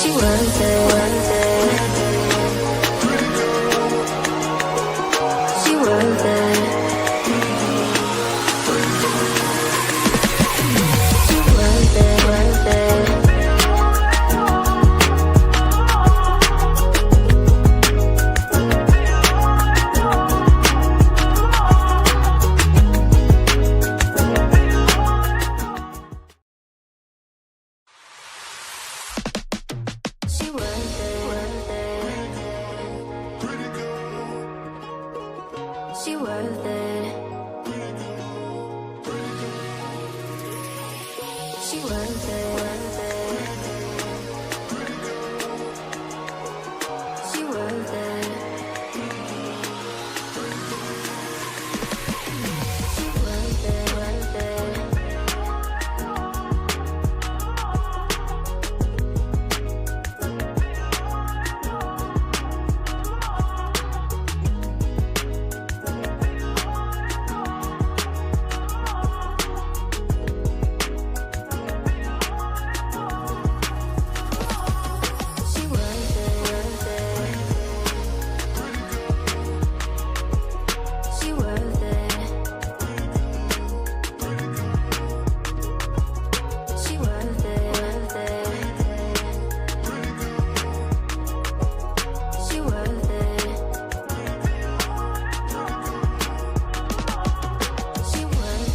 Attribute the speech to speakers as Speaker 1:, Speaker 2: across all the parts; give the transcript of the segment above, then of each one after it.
Speaker 1: She worth it. She worth it. She worth it, worth it. She worth it, worth it. She worth it. She worth it, worth it. She worth it. She worth it, worth it. She worth it, worth it. She worth it. She worth it, worth it. She worth it. She worth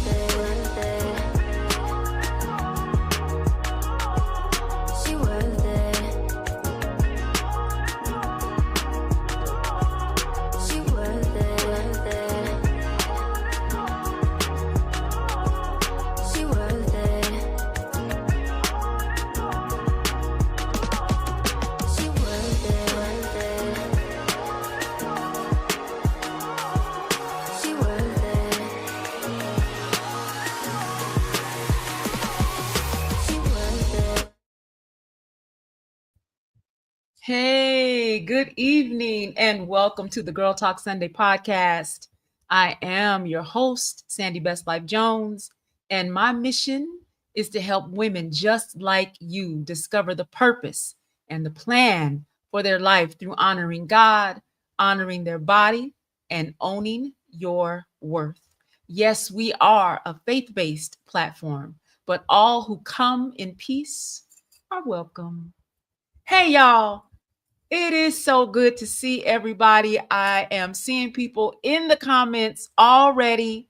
Speaker 1: it, worth it. She worth it. She worth it, worth it. She worth it. She worth it, worth it. She worth it. She worth it.
Speaker 2: Hey, good evening, and welcome to the Girl Talk Sunday podcast. I am your host, Sandi BestLife Jones, and my mission is to help women just like you discover the purpose and the plan for their life through honoring God, honoring their body, and owning your worth. Yes, we are a faith-based platform, but all who come in peace are welcome. Hey, y'all. It is so good to see everybody. I am seeing people in the comments already.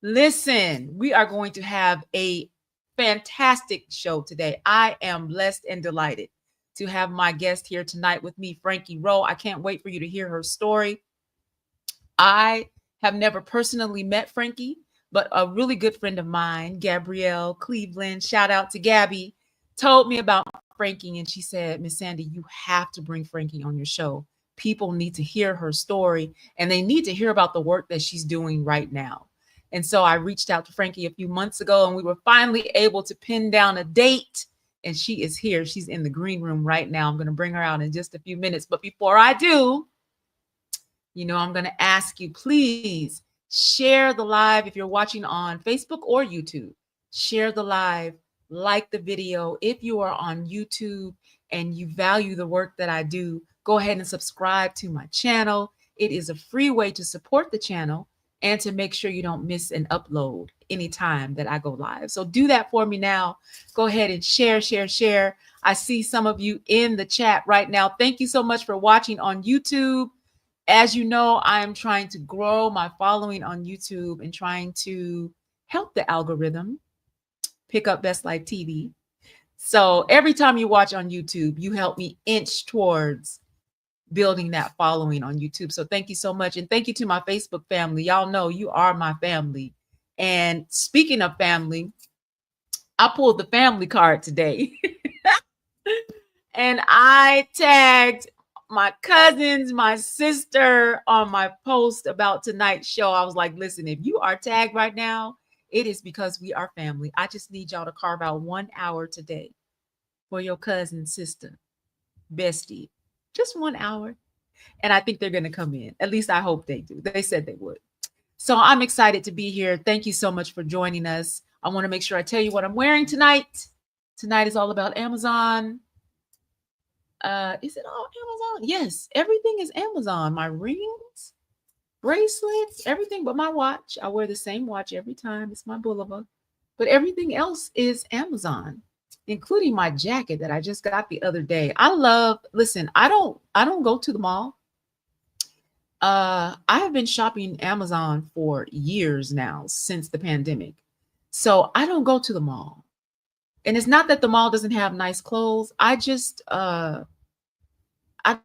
Speaker 2: Listen, we are going to have a fantastic show today. I am blessed and delighted to have my guest here tonight with me, Frankie Roe. I can't wait for you to hear her story. I have never personally met Frankie, but a really good friend of mine, Gabrielle Cleveland, shout out to Gabby, told me about Frankie, and she said, Miss Sandi, you have to bring Frankie on your show. People need to hear her story, and they need to hear about the work that she's doing right now. And so I reached out to Frankie a few months ago, and we were finally able to pin down a date, and she is here. She's in the green room right now. I'm going to bring her out in just a few minutes. But before I do, I'm going to ask you, please share the live if you're watching on Facebook or YouTube. Share the live. Like the video. If you are on YouTube and you value the work that I do, go ahead and subscribe to my channel. It is a free way to support the channel and to make sure you don't miss an upload anytime that I go live. So do that for me now. Go ahead and share. I see some of you in the chat right now. Thank you so much for watching on YouTube. As you know, I am trying to grow my following on YouTube and trying to help the algorithm pick up BestLife TV. So every time you watch on YouTube, you help me inch towards building that following on YouTube. So thank you so much. And thank you to my Facebook family. Y'all know you are my family. And speaking of family, I pulled the family card today. And I tagged my cousins, my sister on my post about tonight's show. I was like, listen, if you are tagged right now, it is because we are family. I just need y'all to carve out 1 hour today for your cousin, sister, bestie. Just 1 hour. And I think they're going to come in. At least I hope they do. They said they would. So I'm excited to be here. Thank you so much for joining us. I want to make sure I tell you what I'm wearing tonight. Tonight is all about Amazon. Is it all Amazon? Yes, everything is Amazon. My rings, bracelets, everything but my watch. I wear the same watch every time. It's my Bulova. But everything else is Amazon, including my jacket that I just got the other day. I love, listen, I don't go to the mall. I have been shopping Amazon for years now since the pandemic. So I don't go to the mall. And it's not that the mall doesn't have nice clothes. I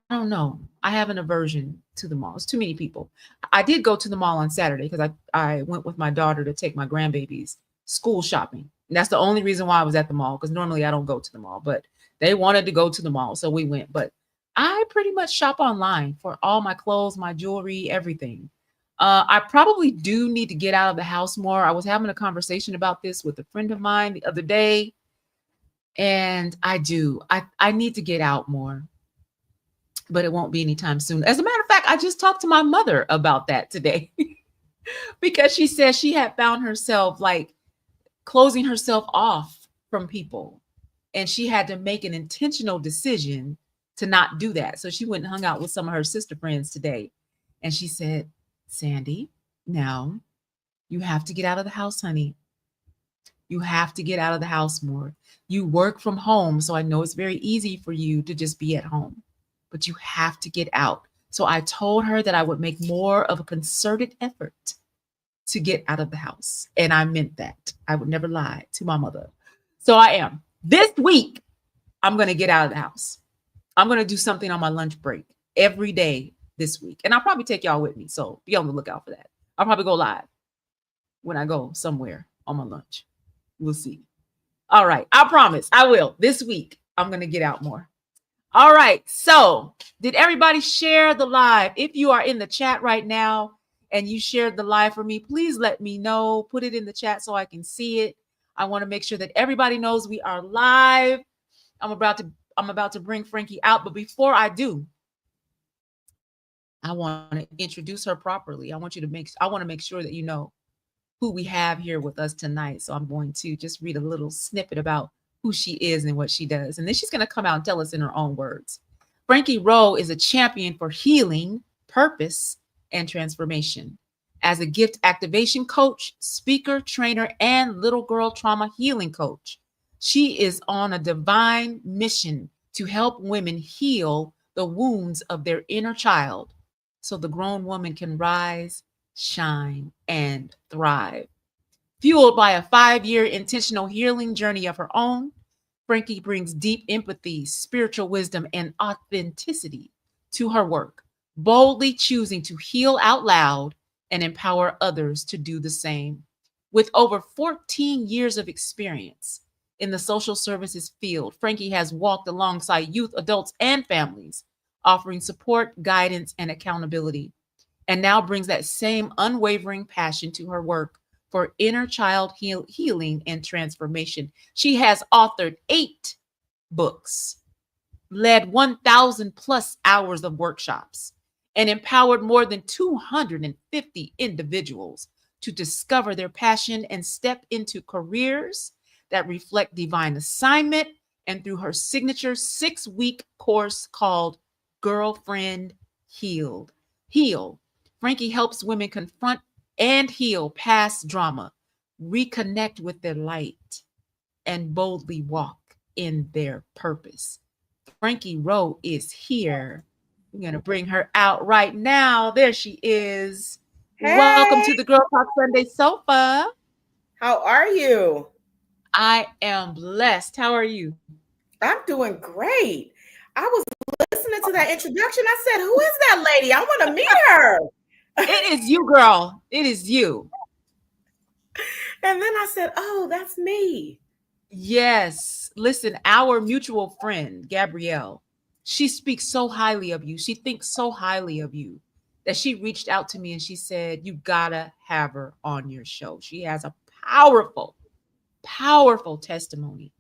Speaker 2: don't know. I have an aversion to the mall. It's too many people. I did go to the mall on Saturday because I went with my daughter to take my grandbabies school shopping. And that's the only reason why I was at the mall because normally I don't go to the mall, but they wanted to go to the mall. So we went. But I pretty much shop online for all my clothes, my jewelry, everything. I probably do need to get out of the house more. I was having a conversation about this with a friend of mine the other day, and I do. I need to get out more, but it won't be anytime soon. As a matter of fact, I just talked to my mother about that today because she said she had found herself like closing herself off from people. And she had to make an intentional decision to not do that. So she went and hung out with some of her sister friends today. And she said, Sandy, now you have to get out of the house, honey. You have to get out of the house more. You work from home. So I know it's very easy for you to just be at home, but you have to get out. So I told her that I would make more of a concerted effort to get out of the house. And I meant that. I would never lie to my mother. So I am. This week, I'm going to get out of the house. I'm going to do something on my lunch break every day this week. And I'll probably take y'all with me. So be on the lookout for that. I'll probably go live when I go somewhere on my lunch. We'll see. All right. I promise I will. This week, I'm going to get out more. All right. So did everybody share the live? If you are in the chat right now and you shared the live for me, please let me know. Put it in the chat so I can see it. I want to make sure that everybody knows we are live. I'm about to bring Frankie out, but before I do, I want to introduce her properly. I want to make sure that you know who we have here with us tonight. So I'm going to just read a little snippet about who she is and what she does. And then she's going to come out and tell us in her own words. Frankie Roe is a champion for healing, purpose, and transformation. As a gift activation coach, speaker, trainer, and little girl trauma healing coach, she is on a divine mission to help women heal the wounds of their inner child so the grown woman can rise, shine, and thrive. Fueled by a 5-year intentional healing journey of her own, Frankie brings deep empathy, spiritual wisdom, and authenticity to her work, boldly choosing to heal out loud and empower others to do the same. With over 14 years of experience in the social services field, Frankie has walked alongside youth, adults, and families, offering support, guidance, and accountability, and now brings that same unwavering passion to her work for inner child healing and transformation. She has authored 8 books, led 1,000 plus hours of workshops, and empowered more than 250 individuals to discover their passion and step into careers that reflect divine assignment. And through her signature 6-week course called Girlfriend Heal, Frankie helps women confront and heal past drama, reconnect with their light, and boldly walk in their purpose. Frankie Roe is here. We're going to bring her out right now. There she is. Welcome to
Speaker 3: Hey,
Speaker 2: the Girl Talk Sunday Sofa.
Speaker 3: how are you?
Speaker 2: I am blessed. How are you?
Speaker 3: I'm doing great. I was listening to that introduction. I said, "Who is that lady? I want to meet her."
Speaker 2: It is you, girl. It is you.
Speaker 3: And then I said, "Oh, that's me."
Speaker 2: Yes. Listen, our mutual friend, Gabrielle, she speaks so highly of you. She thinks so highly of you that she reached out to me and she said, you gotta have her on your show. She has a powerful, powerful testimony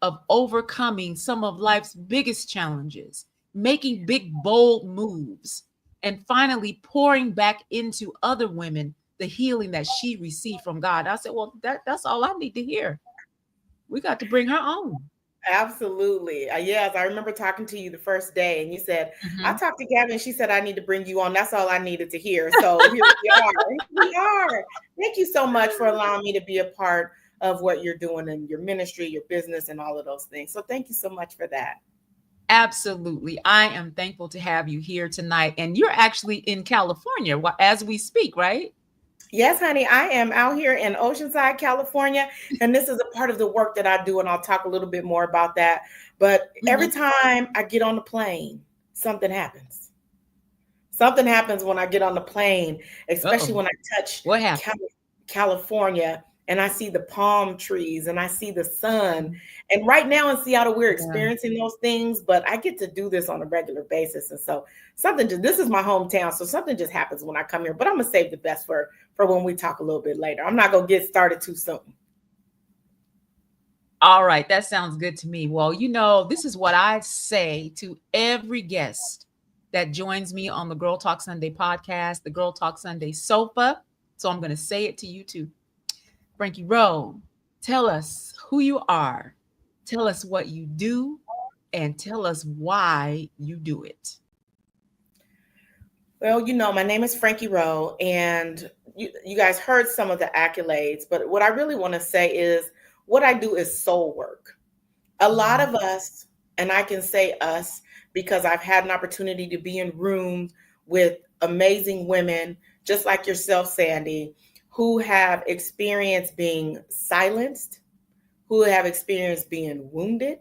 Speaker 2: of overcoming some of life's biggest challenges, making big, bold moves, and finally pouring back into other women the healing that she received from God. I said, well, that's all I need to hear. We got to bring her on.
Speaker 3: Absolutely. Yes, I remember talking to you the first day, and you said, I
Speaker 2: Mhm.
Speaker 3: talked to Gabby, and she said, I need to bring you on. That's all I needed to hear. So here we are. Here we are. Thank you so much for allowing me to be a part of what you're doing in your ministry, your business, and all of those things. So thank you so much for that.
Speaker 2: Absolutely. I am thankful to have you here tonight. And you're actually in California as we speak, right?
Speaker 3: Yes, honey, I am out here in Oceanside, California, and this is a part of the work that I do, and I'll talk a little bit more about that. But every
Speaker 2: Mhm.
Speaker 3: time I get on the plane, something happens. Something happens when I get on the plane, especially
Speaker 2: Uh-oh.
Speaker 3: when I touch
Speaker 2: What happened?
Speaker 3: Cali- California and I see the palm trees and I see the sun. And right now in Seattle, we're
Speaker 2: Yeah.
Speaker 3: experiencing those things, but I get to do this on a regular basis. And so this is my hometown. So something just happens when I come here, but I'm gonna save the best for when we talk a little bit later. I'm not gonna get started too soon.
Speaker 2: All right. That sounds good to me. Well, this is what I say to every guest that joins me on the Girl Talk Sunday podcast, the Girl Talk Sunday sofa. So I'm going to say it to you too. Frankie Roe, tell us who you are, tell us what you do, and tell us why you do it.
Speaker 3: Well, my name is Frankie Roe, and you guys heard some of the accolades, but what I really want to say is what I do is soul work. A lot
Speaker 2: Mhm.
Speaker 3: of us, and I can say us because I've had an opportunity to be in rooms with amazing women, just like yourself, Sandi, who have experienced being silenced, who have experienced being wounded,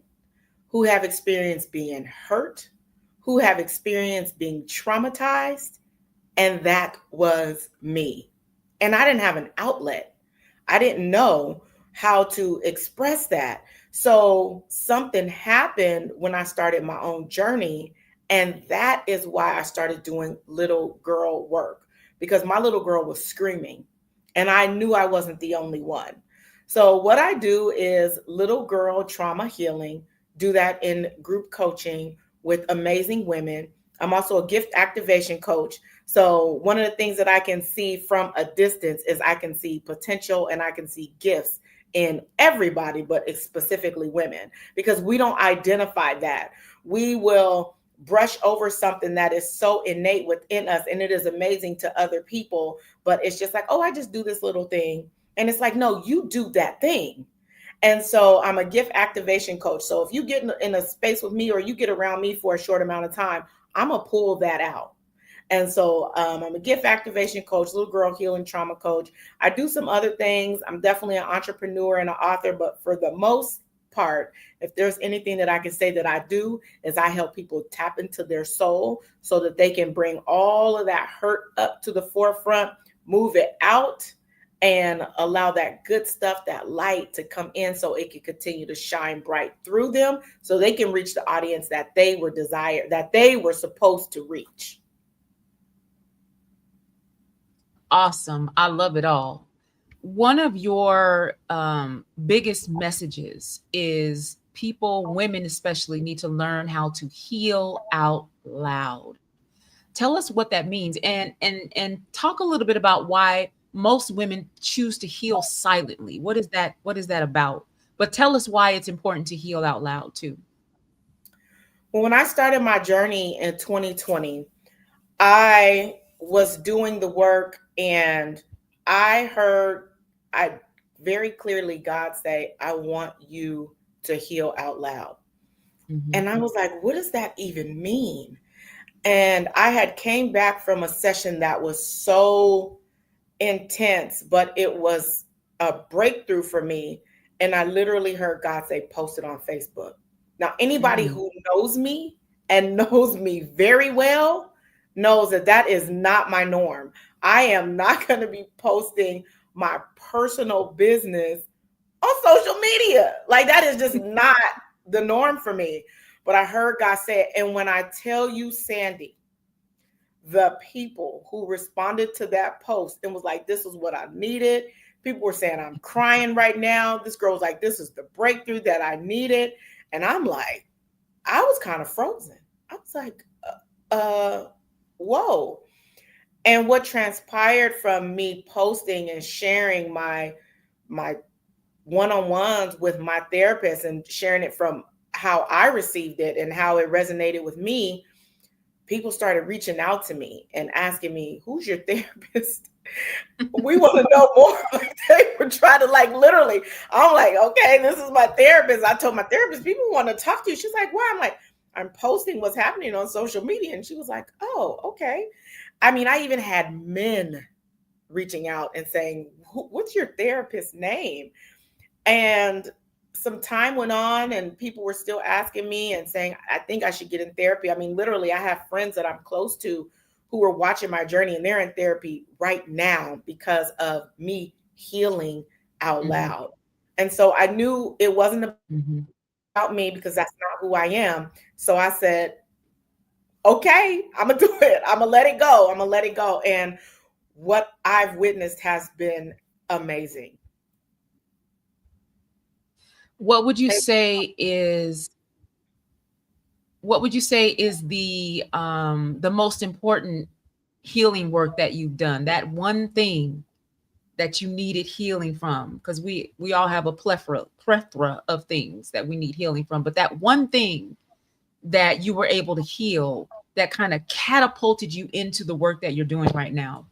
Speaker 3: who have experienced being hurt, who have experienced being traumatized. And that was me. And I didn't have an outlet. I didn't know how to express that. So something happened when I started my own journey. And that is why I started doing little girl work, because my little girl was screaming and I knew I wasn't the only one. So what I do is little girl trauma healing, do that in group coaching with amazing women. I'm also a gift activation coach. So one of the things that I can see from a distance is I can see potential and I can see gifts in everybody, but it's specifically women, because we don't identify that. We will brush over something that is so innate within us and it is amazing to other people, but it's just like, oh, I just do this little thing. And it's like, no, you do that thing. And so I'm a gift activation coach. So if you get in a space with me or you get around me for a short amount of time, I'm going to pull that out. And so I'm a gift activation coach, little girl healing trauma coach. I do some other things. I'm definitely an entrepreneur and an author, but for the most part, if there's anything that I can say that I do, is I help people tap into their soul so that they can bring all of that hurt up to the forefront, move it out, and allow that good stuff, that light to come in so it can continue to shine bright through them so they can reach the audience that they were supposed to reach.
Speaker 2: Awesome. I love it all. One of your biggest messages is women especially, need to learn how to heal out loud. Tell us what that means, and talk a little bit about why most women choose to heal silently. What is that about? But tell us why it's important to heal out loud too.
Speaker 3: Well, when I started my journey in 2020, I was doing the work and I very clearly God say, I want you to heal out loud.
Speaker 2: Mhm.
Speaker 3: And I was like, what does that even mean? And I had came back from a session that was so intense, but it was a breakthrough for me. And I literally heard God say, post it on Facebook. Now, anybody
Speaker 2: Mm.
Speaker 3: who knows me and knows me very well knows that that is not my norm. I am not going to be posting my personal business on social media. Like, that is just not the norm for me. But I heard God say it. And when I tell you, Sandi, the people who responded to that post and was like, this is what I needed. People were saying, I'm crying right now. This girl was like, this is the breakthrough that I needed. And I'm like, I was kind of frozen. I was like, uh, whoa. And what transpired from me posting and sharing my one-on-ones with my therapist and sharing it from how I received it and how it resonated with me, people started reaching out to me and asking me, who's your therapist? We want to know more. Like, they were trying to, like, literally, I'm like, okay, this is my therapist. I told my therapist, people want to talk to you. She's like, why? I'm like, I'm posting what's happening on social media. And she was like, oh, okay. I mean, I even had men reaching out and saying, what's your therapist's name? And some time went on and people were still asking me and saying, I think I should get in therapy. I mean, literally, I have friends that I'm close to who are watching my journey and they're in therapy right now because of me healing out loud. And so I knew it wasn't about me because that's not who I am. So I said, okay, I'm going to do it. I'm going to let it go. I'm going to let it go. And what I've witnessed has been amazing.
Speaker 2: What would you say is the most important healing work that you've done? That one thing that you needed healing from, because we all have a plethora of things that we need healing from, but that one thing that you were able to heal that kind of catapulted you into the work that you're doing right now?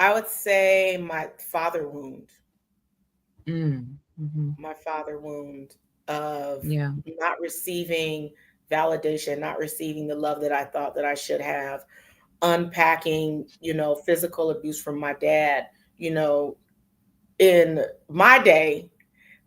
Speaker 3: I would say my father wound.
Speaker 2: Mm-hmm.
Speaker 3: My father wound of not receiving validation, not receiving the love that I thought that I should have, unpacking, physical abuse from my dad. In my day,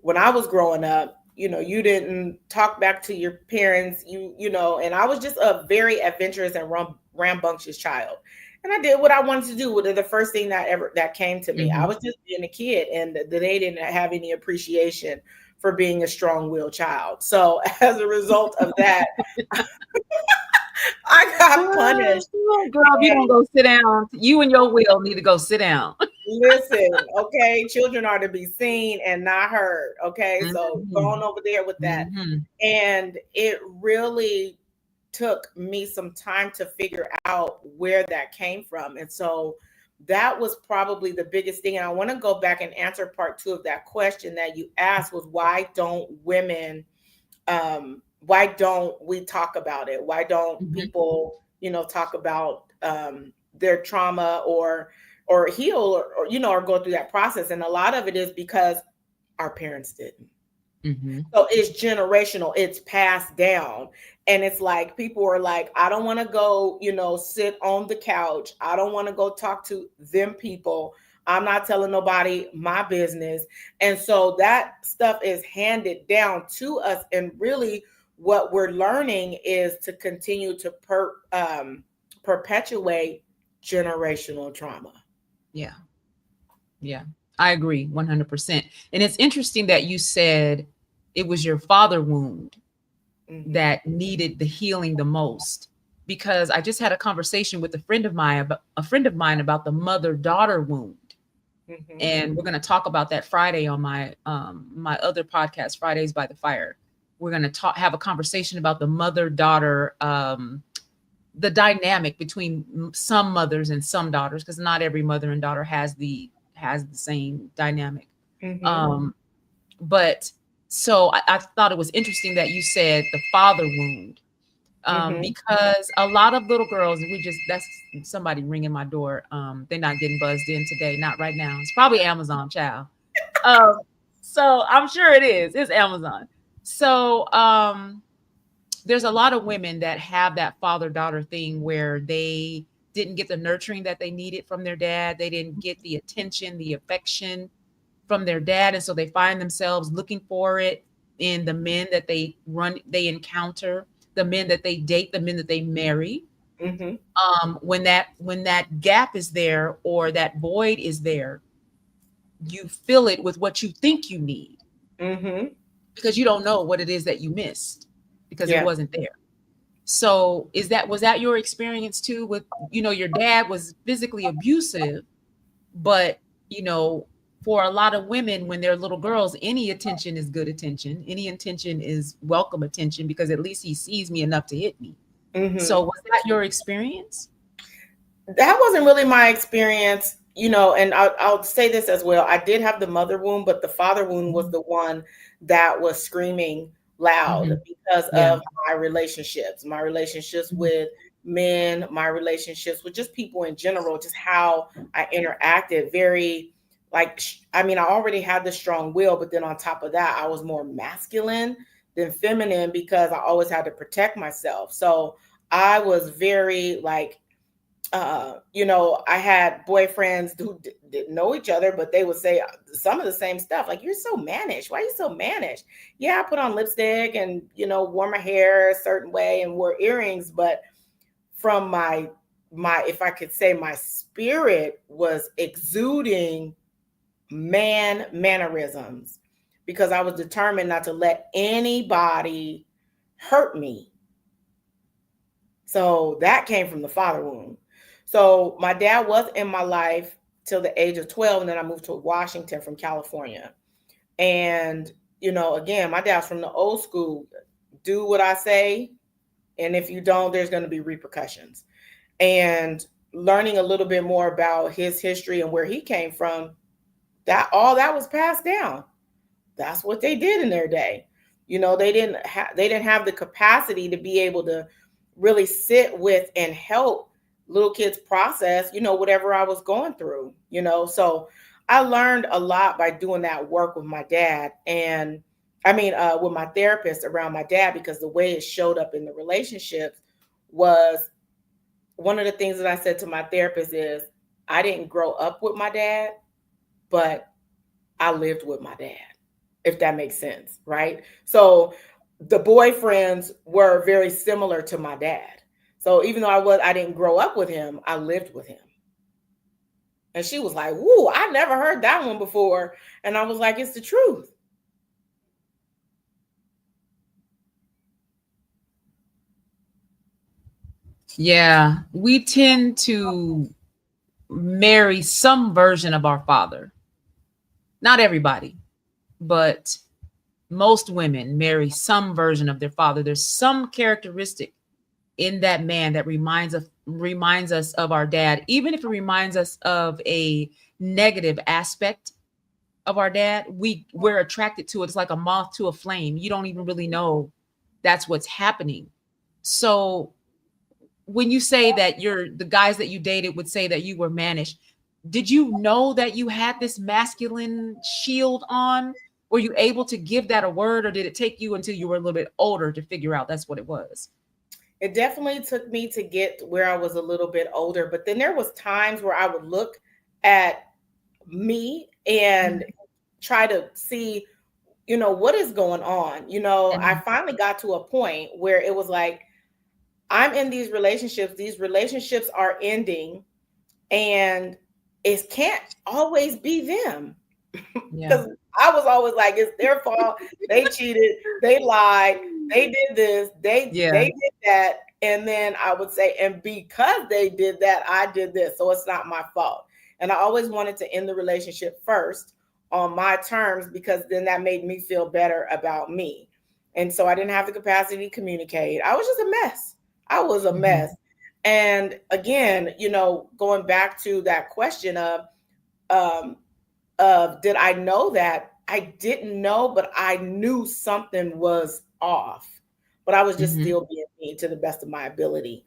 Speaker 3: when I was growing up, you didn't talk back to your parents, and I was just a very adventurous and rambunctious child. And I did what I wanted to do with the first thing that came to me. I was just being a kid, and they didn't have any appreciation for being a strong-willed child. So as a result of that, I got punished.
Speaker 2: Girl, you don't go sit down. You and your will need to go sit down.
Speaker 3: Listen, okay, children are to be seen and not heard. Okay, so going over there with that. And it really took me some time to figure out where that came from. And so that was probably the biggest thing. And I want to go back and answer part 2 of that question that you asked, was why don't women, why don't we talk about it? Why don't people, talk about their trauma or heal or go through that process? And a lot of it is because our parents didn't. So it's generational, it's passed down. And it's like, people are like, I don't want to go, sit on the couch. I don't want to go talk to them people. I'm not telling nobody my business. And so that stuff is handed down to us. And really what we're learning is to continue to perpetuate generational trauma.
Speaker 2: Yeah. I agree 100%. And it's interesting that you said it was your father wound that needed the healing the most, because I just had a conversation with a friend of mine about the mother-daughter wound. And we're going to talk about that Friday on my my other podcast, Fridays by the Fire. We're going to have a conversation about the mother-daughter, the dynamic between some mothers and some daughters, because not every mother and daughter has the same dynamic. But so I thought it was interesting that you said the father wound, because a lot of little girls, that's somebody ringing my door. They're not getting buzzed in today. Not right now. It's probably Amazon, child. So I'm sure it is. It's Amazon. So there's a lot of women that have that father-daughter thing where they didn't get the nurturing that they needed from their dad. They didn't get the attention, the affection from their dad. And so they find themselves looking for it in the men that they encounter, the men that they date, the men that they marry. When that gap is there or that void is there, you fill it with what you think you need, because you don't know what it is that you missed because it wasn't there. So was that your experience too with, your dad was physically abusive, but, for a lot of women, when they're little girls, any attention is good attention. Any attention is welcome attention, because at least he sees me enough to hit me. So was that your experience?
Speaker 3: That wasn't really my experience. and I'll say this as well. I did have the mother wound, but the father wound was the one that was screaming loud
Speaker 2: Mhm.
Speaker 3: because
Speaker 2: Yeah.
Speaker 3: of my relationships
Speaker 2: Mhm.
Speaker 3: with men, my relationships with just people in general, just how I interacted. Very like, I mean, I already had the strong will, but then on top of that, I was more masculine than feminine because I always had to protect myself. So I was very like, I had boyfriends who didn't know each other, but they would say some of the same stuff. Like, you're so mannish. Why are you so mannish? Yeah, I put on lipstick and, wore my hair a certain way and wore earrings. But from if I could say, my spirit was exuding mannerisms because I was determined not to let anybody hurt me. So that came from the father wound. So my dad was in my life till the age of 12, and then I moved to Washington from California. And, again, my dad's from the old school. Do what I say, and if you don't, there's going to be repercussions. And learning a little bit more about his history and where he came from, that all that was passed down. That's what they did in their day. They didn't have the capacity to be able to really sit with and help little kids process, whatever I was going through. So I learned a lot by doing that work with my dad, and I mean, with my therapist around my dad, because the way it showed up in the relationships was one of the things that I said to my therapist is, I didn't grow up with my dad, but I lived with my dad, if that makes sense, right? So the boyfriends were very similar to my dad. So even though I didn't grow up with him, I lived with him. And she was like, "Woo, I never heard that one before." And I was like, "It's the truth."
Speaker 2: Yeah, we tend to marry some version of our father. Not everybody, but most women marry some version of their father. There's some characteristic in that man that reminds us of our dad, even if it reminds us of a negative aspect of our dad. We're attracted to it. It's like a moth to a flame. You don't even really know that's what's happening. So when you say that the guys that you dated would say that you were mannish, did you know that you had this masculine shield on? Were you able to give that a word, or did it take you until you were a little bit older to figure out that's what it was?
Speaker 3: It definitely took me to get where I was a little bit older, but then there was times where I would look at me and try to see, what is going on. I
Speaker 2: Mhm.
Speaker 3: finally got to a point where it was like, I'm in these relationships are ending, and it can't always be them.
Speaker 2: Yeah.
Speaker 3: Because I was always like, it's their fault. They cheated, they lied, they did this, they
Speaker 2: Yeah.
Speaker 3: did that. And then I would say, and because they did that, I did this. So it's not my fault. And I always wanted to end the relationship first on my terms, because then that made me feel better about me. And so I didn't have the capacity to communicate. I was just a mess. I was a
Speaker 2: Mhm.
Speaker 3: mess. And again, going back to that question um, of did I know that? I didn't know, but I knew something was off. But I was just
Speaker 2: Mhm.
Speaker 3: still being me to the best of my ability.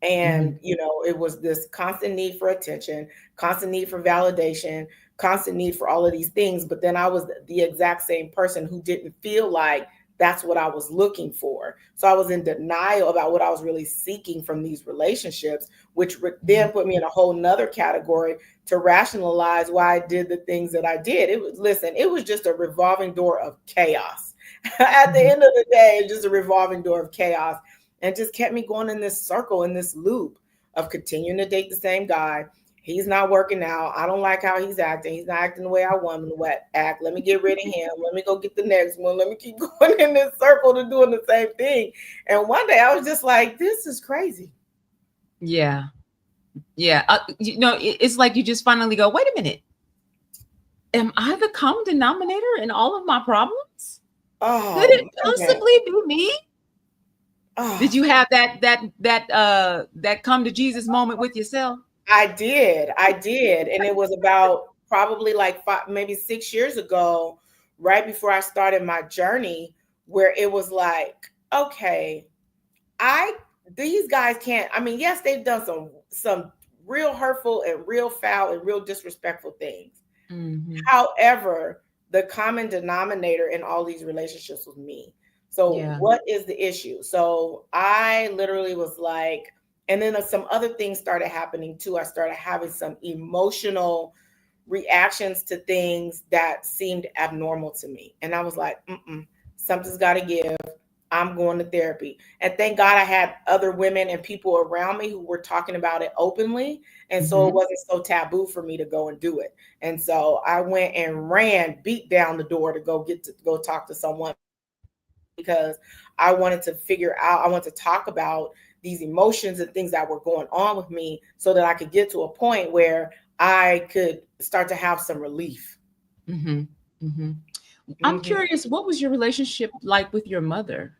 Speaker 3: And,
Speaker 2: Mhm.
Speaker 3: it was this constant need for attention, constant need for validation, constant need for all of these things. But then I was the exact same person who didn't feel like that's what I was looking for. So I was in denial about what I was really seeking from these relationships, which
Speaker 2: Mhm.
Speaker 3: then put me in a whole nother category to rationalize why I did the things that I did. It was just a revolving door of chaos. At the
Speaker 2: Mhm.
Speaker 3: end of the day, it's just a revolving door of chaos, and just kept me going in this circle, in this loop of continuing to date the same guy. He's not working out. I don't like how he's acting. He's not acting the way I want him to act. Let me get rid of him. Let me go get the next one. Let me keep going in this circle to doing the same thing. And one day I was just like, this is crazy.
Speaker 2: Yeah. Yeah. It's like you just finally go, wait a minute. Am I the common denominator in all of my problems? Could it
Speaker 3: Oh man.
Speaker 2: possibly be me? Did
Speaker 3: Oh,
Speaker 2: you have that come to Jesus moment with yourself?
Speaker 3: I did, and it was about probably like five, maybe 6 years ago, right before I started my journey, where it was like, okay, I these guys can't. I mean, yes, they've done some real hurtful and real foul and real disrespectful things.
Speaker 2: Mm-hmm.
Speaker 3: However, the common denominator in all these relationships was me. So,
Speaker 2: Yeah.
Speaker 3: what is the issue? So, I literally was like, and then some other things started happening too. I started having some emotional reactions to things that seemed abnormal to me. And I was like, something's got to give. I'm going to therapy. And thank God I had other women and people around me who were talking about it openly. And so it
Speaker 2: Mm-hmm.
Speaker 3: wasn't so taboo for me to go and do it. And so I went and ran, beat down the door to go talk to someone because I wanted to figure out, I wanted to talk about these emotions and things that were going on with me so that I could get to a point where I could start to have some relief.
Speaker 2: Mm-hmm. Mm-hmm. I'm
Speaker 3: Mhm.
Speaker 2: curious, what was your relationship like with your mother?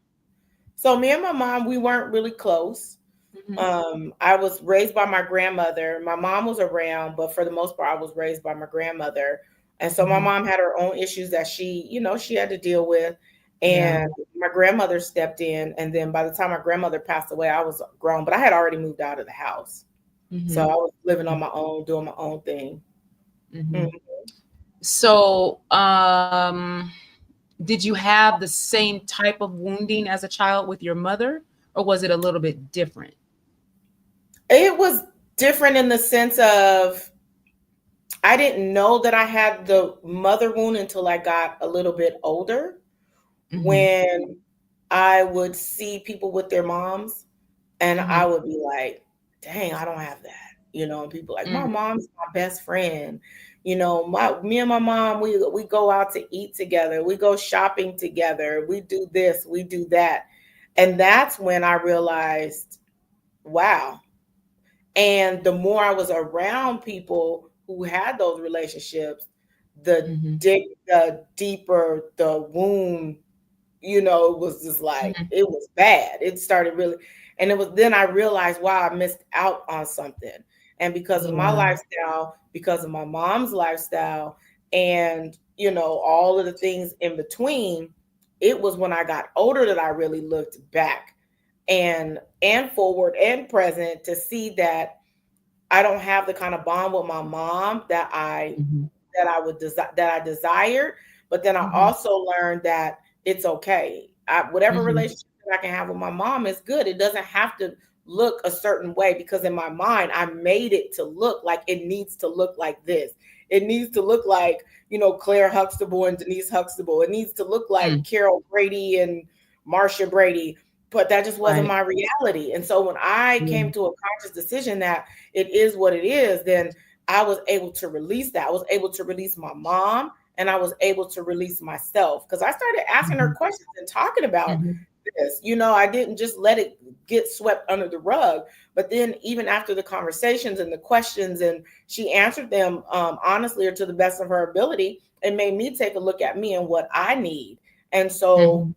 Speaker 3: So me and my mom, we weren't really close.
Speaker 2: Mm-hmm.
Speaker 3: I was raised by my grandmother. My mom was around, but for the most part, I was raised by my grandmother. And so my
Speaker 2: Mm-hmm.
Speaker 3: mom had her own issues that she had to deal with.
Speaker 2: Yeah.
Speaker 3: And my grandmother stepped in. And then by the time my grandmother passed away, I was grown, but I had already moved out of the house. So
Speaker 2: Mm-hmm.
Speaker 3: I was living on my own, doing my own thing.
Speaker 2: Mm-hmm.
Speaker 3: Mm.
Speaker 2: So, did you have the same type of wounding as a child with your mother, or was it a little bit different?
Speaker 3: It was different in the sense of I didn't know that I had the mother wound until I got a little bit older,
Speaker 2: Mm-hmm.
Speaker 3: when I would see people with their moms and
Speaker 2: Mm-hmm.
Speaker 3: I would be like, dang, I don't have that. And people like, my mom's my best friend. Me and my mom, we go out to eat together. We go shopping together. We do this, we do that. And that's when I realized, wow. And the more I was around people who had those relationships,
Speaker 2: Mm-hmm.
Speaker 3: the deeper the wound, it was just like,
Speaker 2: Mm-hmm.
Speaker 3: it was bad. It started really, and it was then I realized, wow, I missed out on something. And because of my
Speaker 2: Yeah.
Speaker 3: lifestyle, because of my mom's lifestyle, and, all of the things in between, it was when I got older that I really looked back and forward and present to see that I don't have the kind of bond with my mom
Speaker 2: Mm-hmm.
Speaker 3: that I desired. But then I
Speaker 2: Mm-hmm.
Speaker 3: also learned that it's okay. Whatever
Speaker 2: Mm-hmm.
Speaker 3: relationship that I can have with my mom is good. It doesn't have to look a certain way because in my mind I made it to look like it needs to look like this. It needs to look like, Claire Huxtable and Denise Huxtable. It needs to look like
Speaker 2: Mm.
Speaker 3: Carol Brady and Marcia Brady. But that just wasn't
Speaker 2: Right.
Speaker 3: my reality. And so when I
Speaker 2: Yeah.
Speaker 3: came to a conscious decision that it is what it is, then I was able to release that. I was able to release my mom and I was able to release myself because I started asking her
Speaker 2: Mm-hmm.
Speaker 3: questions and talking about
Speaker 2: Mm-hmm.
Speaker 3: this. I didn't just let it get swept under the rug. But then, even after the conversations and the questions, and she answered them honestly or to the best of her ability, it made me take a look at me and what I need. And so,
Speaker 2: Mm-hmm.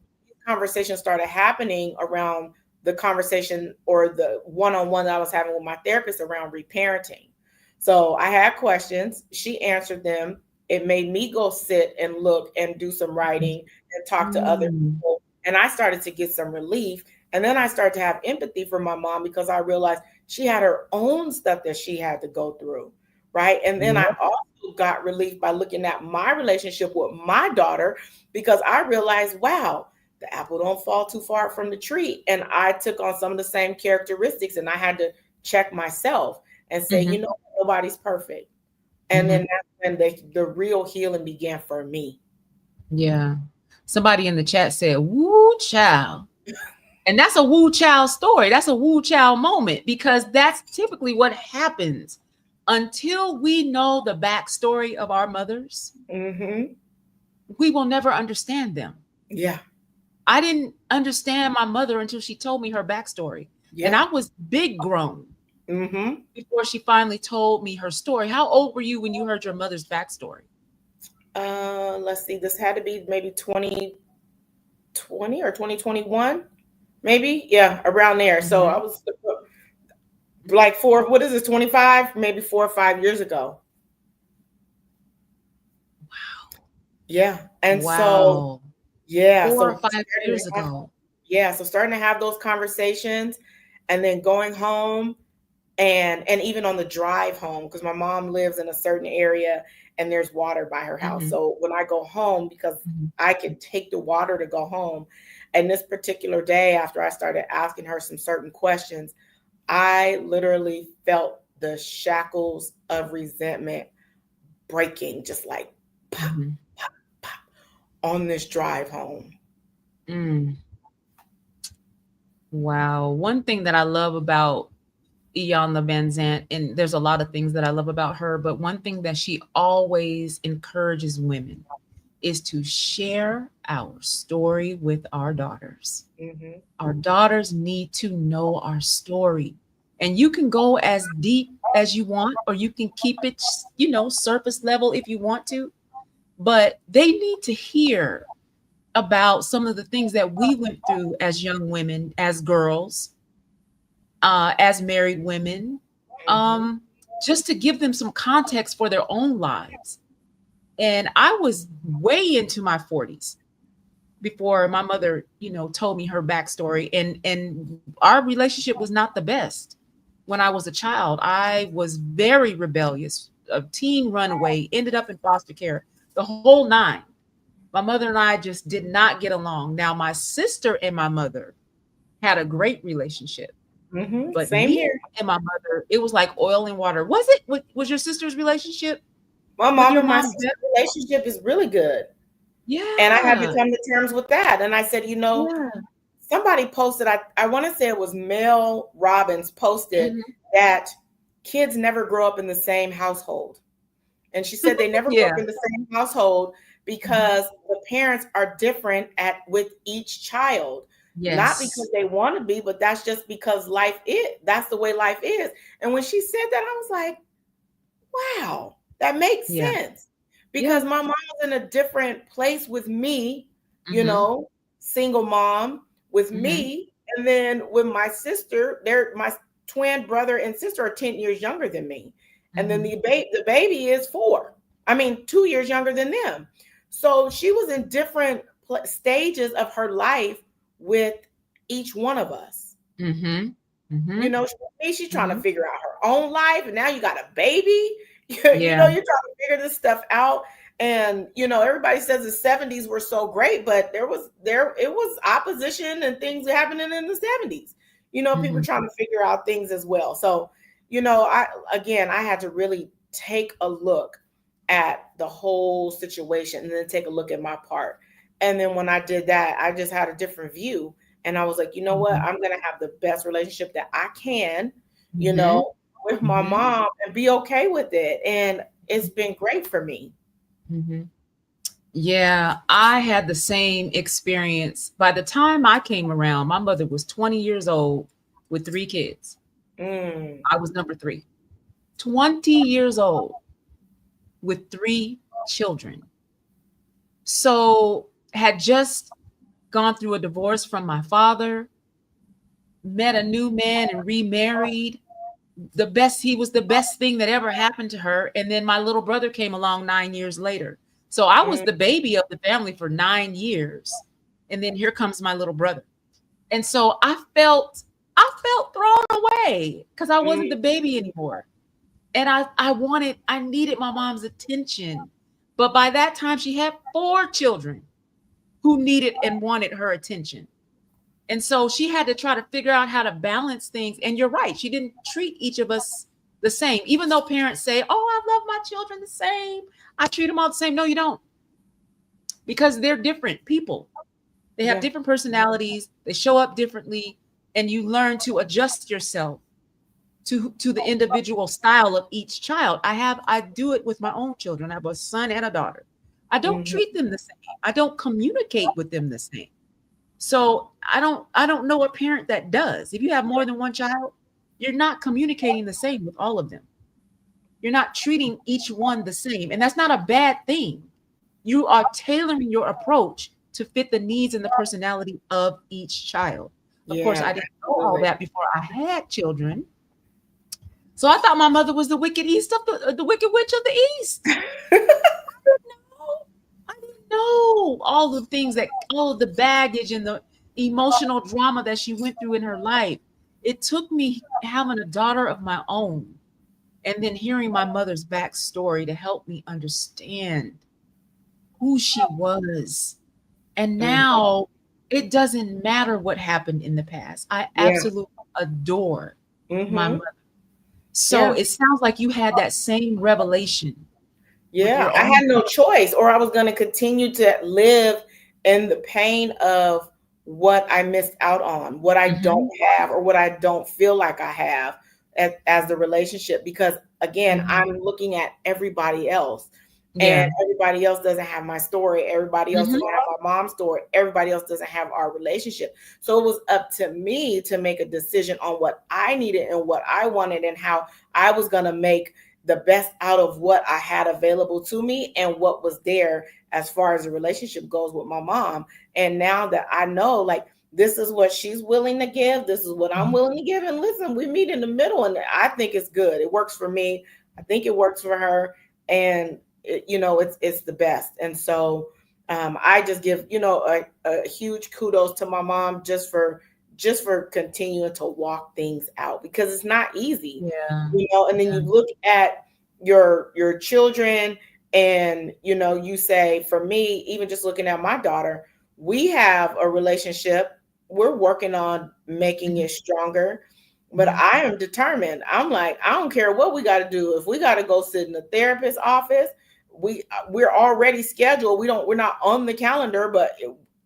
Speaker 3: conversations started happening around the conversation or the one-on-one that I was having with my therapist around reparenting. So I had questions, she answered them. It made me go sit and look and do some writing and talk to other
Speaker 2: Mm.
Speaker 3: people. And I started to get some relief. And then I started to have empathy for my mom because I realized she had her own stuff that she had to go through. Right. And then I
Speaker 2: Yep.
Speaker 3: also got relief by looking at my relationship with my daughter because I realized, wow, the apple don't fall too far from the tree. And I took on some of the same characteristics and I had to check myself and say,
Speaker 2: Mm-hmm.
Speaker 3: nobody's perfect. And
Speaker 2: Mm-hmm.
Speaker 3: then that's when the real healing began for me.
Speaker 2: Yeah. Somebody in the chat said, "Woo, child." And that's a woo child story. That's a woo child moment because that's typically what happens until we know the backstory of our mothers.
Speaker 3: Mm-hmm.
Speaker 2: We will never understand them.
Speaker 3: Yeah.
Speaker 2: I didn't understand my mother until she told me her backstory. And
Speaker 3: Yeah.
Speaker 2: I was big grown
Speaker 3: Mm-hmm.
Speaker 2: before she finally told me her story. How old were you when you heard your mother's backstory?
Speaker 3: Let's see. This had to be maybe 2020 or 2021, maybe. Yeah, around there. So
Speaker 2: Mm-hmm.
Speaker 3: I was like what is this, 25, maybe 4 or 5 years ago. Yeah. And so,
Speaker 2: Wow.
Speaker 3: yeah,
Speaker 2: 4 or 5 years ago.
Speaker 3: so starting to have those conversations, and then going home, and even on the drive home, because my mom lives in a certain area and there's water by her house.
Speaker 2: Mhm.
Speaker 3: So when I go home, because
Speaker 2: Mhm.
Speaker 3: I can take the water to go home, and this particular day, after I started asking her some certain questions, I literally felt the shackles of resentment breaking, just like pop,
Speaker 2: Mhm.
Speaker 3: pop, pop, on this drive home.
Speaker 2: Mm. Wow. One thing that I love about Iyanla Vanzant, and there's a lot of things that I love about her, but one thing that she always encourages women is to share our story with our daughters.
Speaker 3: Hmm.
Speaker 2: Our daughters need to know our story. And you can go as deep as you want, or you can keep it, surface level if you want to, but they need to hear about some of the things that we went through as young women, as girls, as married women,
Speaker 3: Hmm.
Speaker 2: um, just to give them some context for their own lives. And I was way into my 40s before my mother, told me her backstory. And our relationship was not the best. When I was a child, I was very rebellious, a teen runaway, ended up in foster care, the whole nine. My mother and I just did not get along. Now, my sister and my mother had a great relationship,
Speaker 3: Hmm.
Speaker 2: but
Speaker 3: Same
Speaker 2: me
Speaker 3: here.
Speaker 2: and my mother, it was like oil and water. Was it? Was your sister's relationship
Speaker 3: My
Speaker 2: with
Speaker 3: mom
Speaker 2: your
Speaker 3: and my
Speaker 2: mom
Speaker 3: sister
Speaker 2: better?
Speaker 3: relationship is really good. And I had to
Speaker 2: Yeah.
Speaker 3: come to terms with that. And I said,
Speaker 2: Yeah.
Speaker 3: somebody posted, I want to say it was Mel Robbins posted
Speaker 2: Mhm.
Speaker 3: that kids never grow up in the same household. And she said they never grew up
Speaker 2: Yeah.
Speaker 3: in the same household
Speaker 2: Mhm.
Speaker 3: because the parents are different with each child. Not because
Speaker 2: Yes.
Speaker 3: they want to be, but that's just because that's the way life is. And when she said that, I was like, wow, that makes
Speaker 2: Yeah.
Speaker 3: sense.
Speaker 2: Yeah.
Speaker 3: Because my mom was in a different place with me, you
Speaker 2: Mhm.
Speaker 3: know, single mom with
Speaker 2: Mhm.
Speaker 3: me. And then with my sister, my twin brother and sister are 10 years younger than me. And then
Speaker 2: Mhm.
Speaker 3: the baby is 4. I mean, 2 years younger than them. So she was in different stages of her life with each one of us.
Speaker 2: Mhm. Mhm.
Speaker 3: She's trying to
Speaker 2: Mhm.
Speaker 3: figure out her own life, and now you got a baby.
Speaker 2: Yeah.
Speaker 3: You're trying to figure this stuff out. And everybody says the 70s were so great, but it was opposition and things happening in the 70s. People
Speaker 2: Mhm.
Speaker 3: trying to figure out things as well. So, I had to really take a look at the whole situation and then take a look at my part. And then when I did that, I just had a different view. And I was like, you know what?
Speaker 2: Mhm.
Speaker 3: I'm going to have the best relationship that I can, you
Speaker 2: Mhm.
Speaker 3: know, with my
Speaker 2: Mhm.
Speaker 3: mom and be okay with it. And it's been great for me.
Speaker 2: Mhm. Yeah, I had the same experience. By the time I came around, my mother was 20 years old with 3 kids.
Speaker 3: Mm,
Speaker 2: I was number 3. 20 years old with 3 children. So, had just gone through a divorce from my father, met a new man and remarried. He was the best thing that ever happened to her. And then my little brother came along 9 years later. So I was
Speaker 3: mm,
Speaker 2: the baby of the family for 9 years. And then here comes my little brother. And so I felt thrown away because I wasn't
Speaker 3: mm,
Speaker 2: the baby anymore. And I needed my mom's attention. But by that time, she had 4 children who needed and wanted her attention. And so she had to try to figure out how to balance things. And you're right, she didn't treat each of us the same. Even though parents say, "Oh, I love my children the same. I treat them all the same." No, you don't, because they're different people. They have
Speaker 3: yeah.
Speaker 2: different personalities, they show up differently, and you learn to adjust yourself to the individual style of each child. I do it with my own children. I have a son and a daughter. I don't
Speaker 3: Hmm.
Speaker 2: treat them the same. I don't communicate with them the same. So I don't know a parent that does. If you have more than one child, you're not communicating the same with all of them. You're not treating each one the same. And that's not a bad thing. You are tailoring your approach to fit the needs and the personality of each child. Of course,
Speaker 3: Yeah,
Speaker 2: I didn't know all
Speaker 3: absolutely.
Speaker 2: that before I had children, So I thought my mother was the wicked east of the wicked witch of the east. I didn't know all the things that all of the baggage and the emotional drama that she went through in her life. It took me having a daughter of my own and then hearing my mother's backstory to help me understand who she was. And
Speaker 3: Mhm.
Speaker 2: now it doesn't matter what happened in the past. I
Speaker 3: Yeah.
Speaker 2: absolutely adore my
Speaker 3: Hmm.
Speaker 2: mother. So
Speaker 3: Yeah.
Speaker 2: it sounds like you had that same revelation with
Speaker 3: Yeah.
Speaker 2: your
Speaker 3: I
Speaker 2: own.
Speaker 3: had no choice, or I was going to continue to live in the pain of what I missed out on, what I don't
Speaker 2: Mhm,
Speaker 3: have, or what I don't feel like I have as the relationship. Because again,
Speaker 2: mhm.
Speaker 3: I'm looking at everybody else, and
Speaker 2: Yeah.
Speaker 3: everybody else doesn't have my story. Everybody else
Speaker 2: Mhm,
Speaker 3: doesn't have my mom's story. Everybody else doesn't have our relationship. So it was up to me to make a decision on what I needed and what I wanted and how I was going to make the best out of what I had available to me and what was there as far as the relationship goes with my mom. And now that I know, like, this is what she's willing to give, this is what I'm
Speaker 2: mhm.
Speaker 3: willing to give. And listen, we meet in the middle, and I think it's good. It works for me. I think it works for her. And, it's the best. And so I just give, a huge kudos to my mom just for continuing to walk things out, because it's not easy,
Speaker 2: Yeah,
Speaker 3: and then
Speaker 2: yeah.
Speaker 3: you look at your children, and you say, for me, even just looking at my daughter, we have a relationship, we're working on making
Speaker 2: Mhm,
Speaker 3: it stronger, but
Speaker 2: mhm,
Speaker 3: I am determined. I'm like, I don't care what we got to do. If we got to go sit in the therapist's office, we're already scheduled. We're not on the calendar, but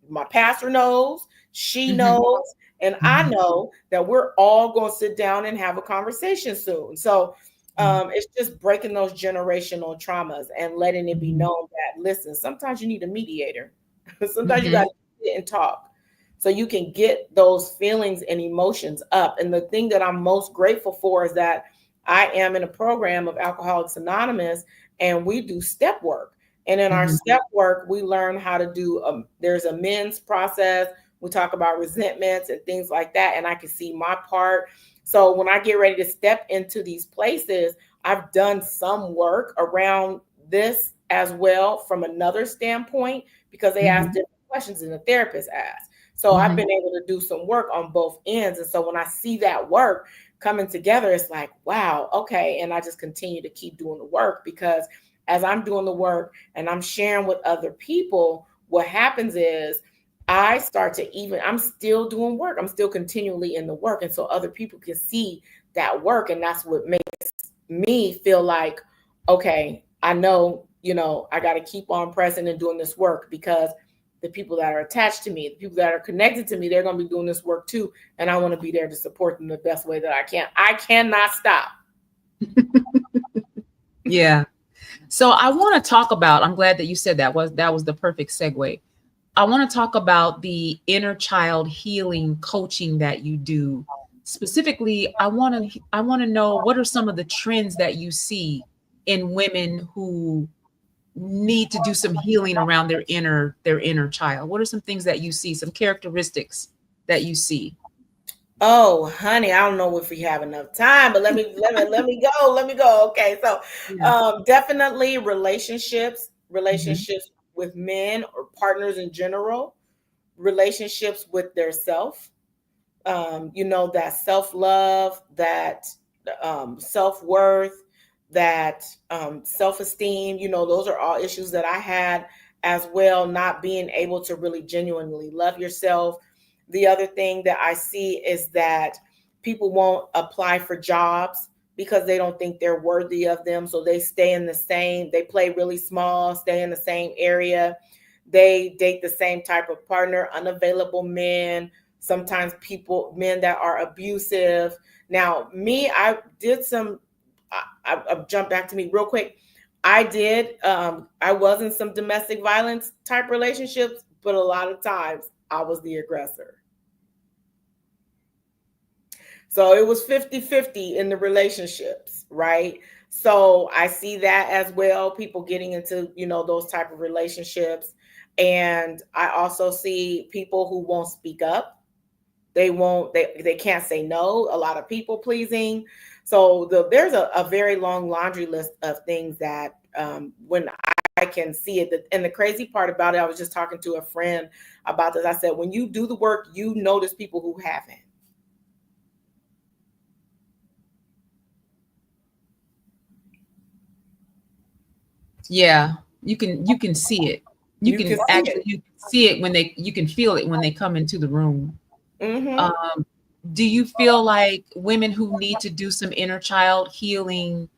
Speaker 3: my pastor knows, she
Speaker 2: mhm,
Speaker 3: knows, and I
Speaker 2: mhm,
Speaker 3: know that we're all going to sit down and have a conversation soon. So
Speaker 2: mhm,
Speaker 3: it's just breaking those generational traumas and letting it be
Speaker 2: mhm,
Speaker 3: known that, listen, sometimes you need a mediator. Sometimes you got
Speaker 2: mhm,
Speaker 3: to sit and talk so you can get those feelings and emotions up. And the thing that I'm most grateful for is that I am in a program of Alcoholics Anonymous, and we do step work. And in our
Speaker 2: mhm,
Speaker 3: step work, we learn how to do, there's a men's process. We talk about resentments and things like that. And I can see my part. So when I get ready to step into these places, I've done some work around this as well from another standpoint, because they ask
Speaker 2: mhm,
Speaker 3: different questions than the therapist asks. So I've
Speaker 2: mhm,
Speaker 3: been able to do some work on both ends. And so when I see that work coming together, it's like, wow, okay. And I just continue to keep doing the work, because as I'm doing the work and I'm sharing with other people, what happens is I start to I'm still doing work. I'm still continually in the work. And so other people can see that work. And that's what makes me feel like, okay, I know, I got to keep on pressing and doing this work, because the people that are attached to me, the people that are connected to me, they're going to be doing this work too. And I want to be there to support them the best way that I can. I cannot stop.
Speaker 2: Yeah. So I want to talk about, I'm glad that you said that was the perfect segue. I want to talk about the inner child healing coaching that you do. Specifically, I want to know what are some of the trends that you see in women who need to do some healing around their inner child. What are some things that you see, some characteristics that you see?
Speaker 3: Oh, honey, I don't know if we have enough time, but let me go. Let me go. Okay. So
Speaker 2: Yeah.
Speaker 3: definitely relationships,
Speaker 2: Mhm.
Speaker 3: relationships with men or partners in general, relationships with their self, that self-love, that self-worth, that self-esteem, those are all issues that I had as well, not being able to really genuinely love yourself. The other thing that I see is that people won't apply for jobs because they don't think they're worthy of them, so they play really small, stay in the same area, they date the same type of partner, unavailable men, sometimes men that are abusive. Now, me, I did some, I'll jump back to me real quick. I was in some domestic violence type relationships, but a lot of times I was the aggressor. So it was 50-50 in the relationships, right? So I see that as well, people getting into, those type of relationships. And I also see people who won't speak up. They can't say no, a lot of people pleasing. So there's a very long laundry list of things that when I can see it. And the crazy part about it, I was just talking to a friend about this. I said, when you do the work, you notice people who haven't.
Speaker 2: Yeah, you can see it.
Speaker 3: You can see it.
Speaker 2: You can see it when you can feel it when they come into the room.
Speaker 3: Mm-hmm.
Speaker 2: Um, do you feel like women who need to do some inner child healing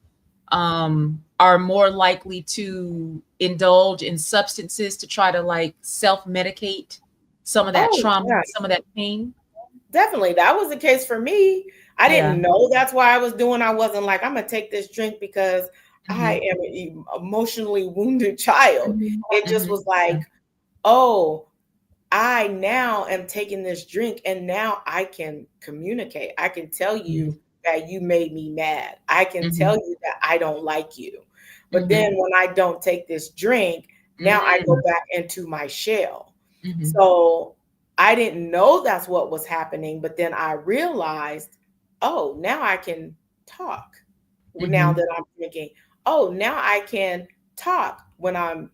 Speaker 2: are more likely to indulge in substances to try to like self-medicate some of that
Speaker 3: Oh,
Speaker 2: trauma,
Speaker 3: yeah,
Speaker 2: some of that pain?
Speaker 3: definitely. That was the case for me. I
Speaker 2: Yeah.
Speaker 3: didn't know that's why I was doing. I wasn't like, I'm gonna take this drink because I
Speaker 2: Mhm.
Speaker 3: am an emotionally wounded child.
Speaker 2: Mhm.
Speaker 3: It just
Speaker 2: Mhm.
Speaker 3: was like, oh, I now am taking this drink and now I can communicate. I can tell
Speaker 2: Mhm.
Speaker 3: you that you made me mad. I can tell
Speaker 2: Mhm.
Speaker 3: you that I don't like you. But
Speaker 2: Mhm.
Speaker 3: then when I don't take this drink, now I go
Speaker 2: Mhm.
Speaker 3: back into my shell.
Speaker 2: Mhm.
Speaker 3: So I didn't know that's what was happening. But then I realized, oh, now I can talk. Now
Speaker 2: Mhm.
Speaker 3: that I'm thinking, oh, now I can talk when I'm,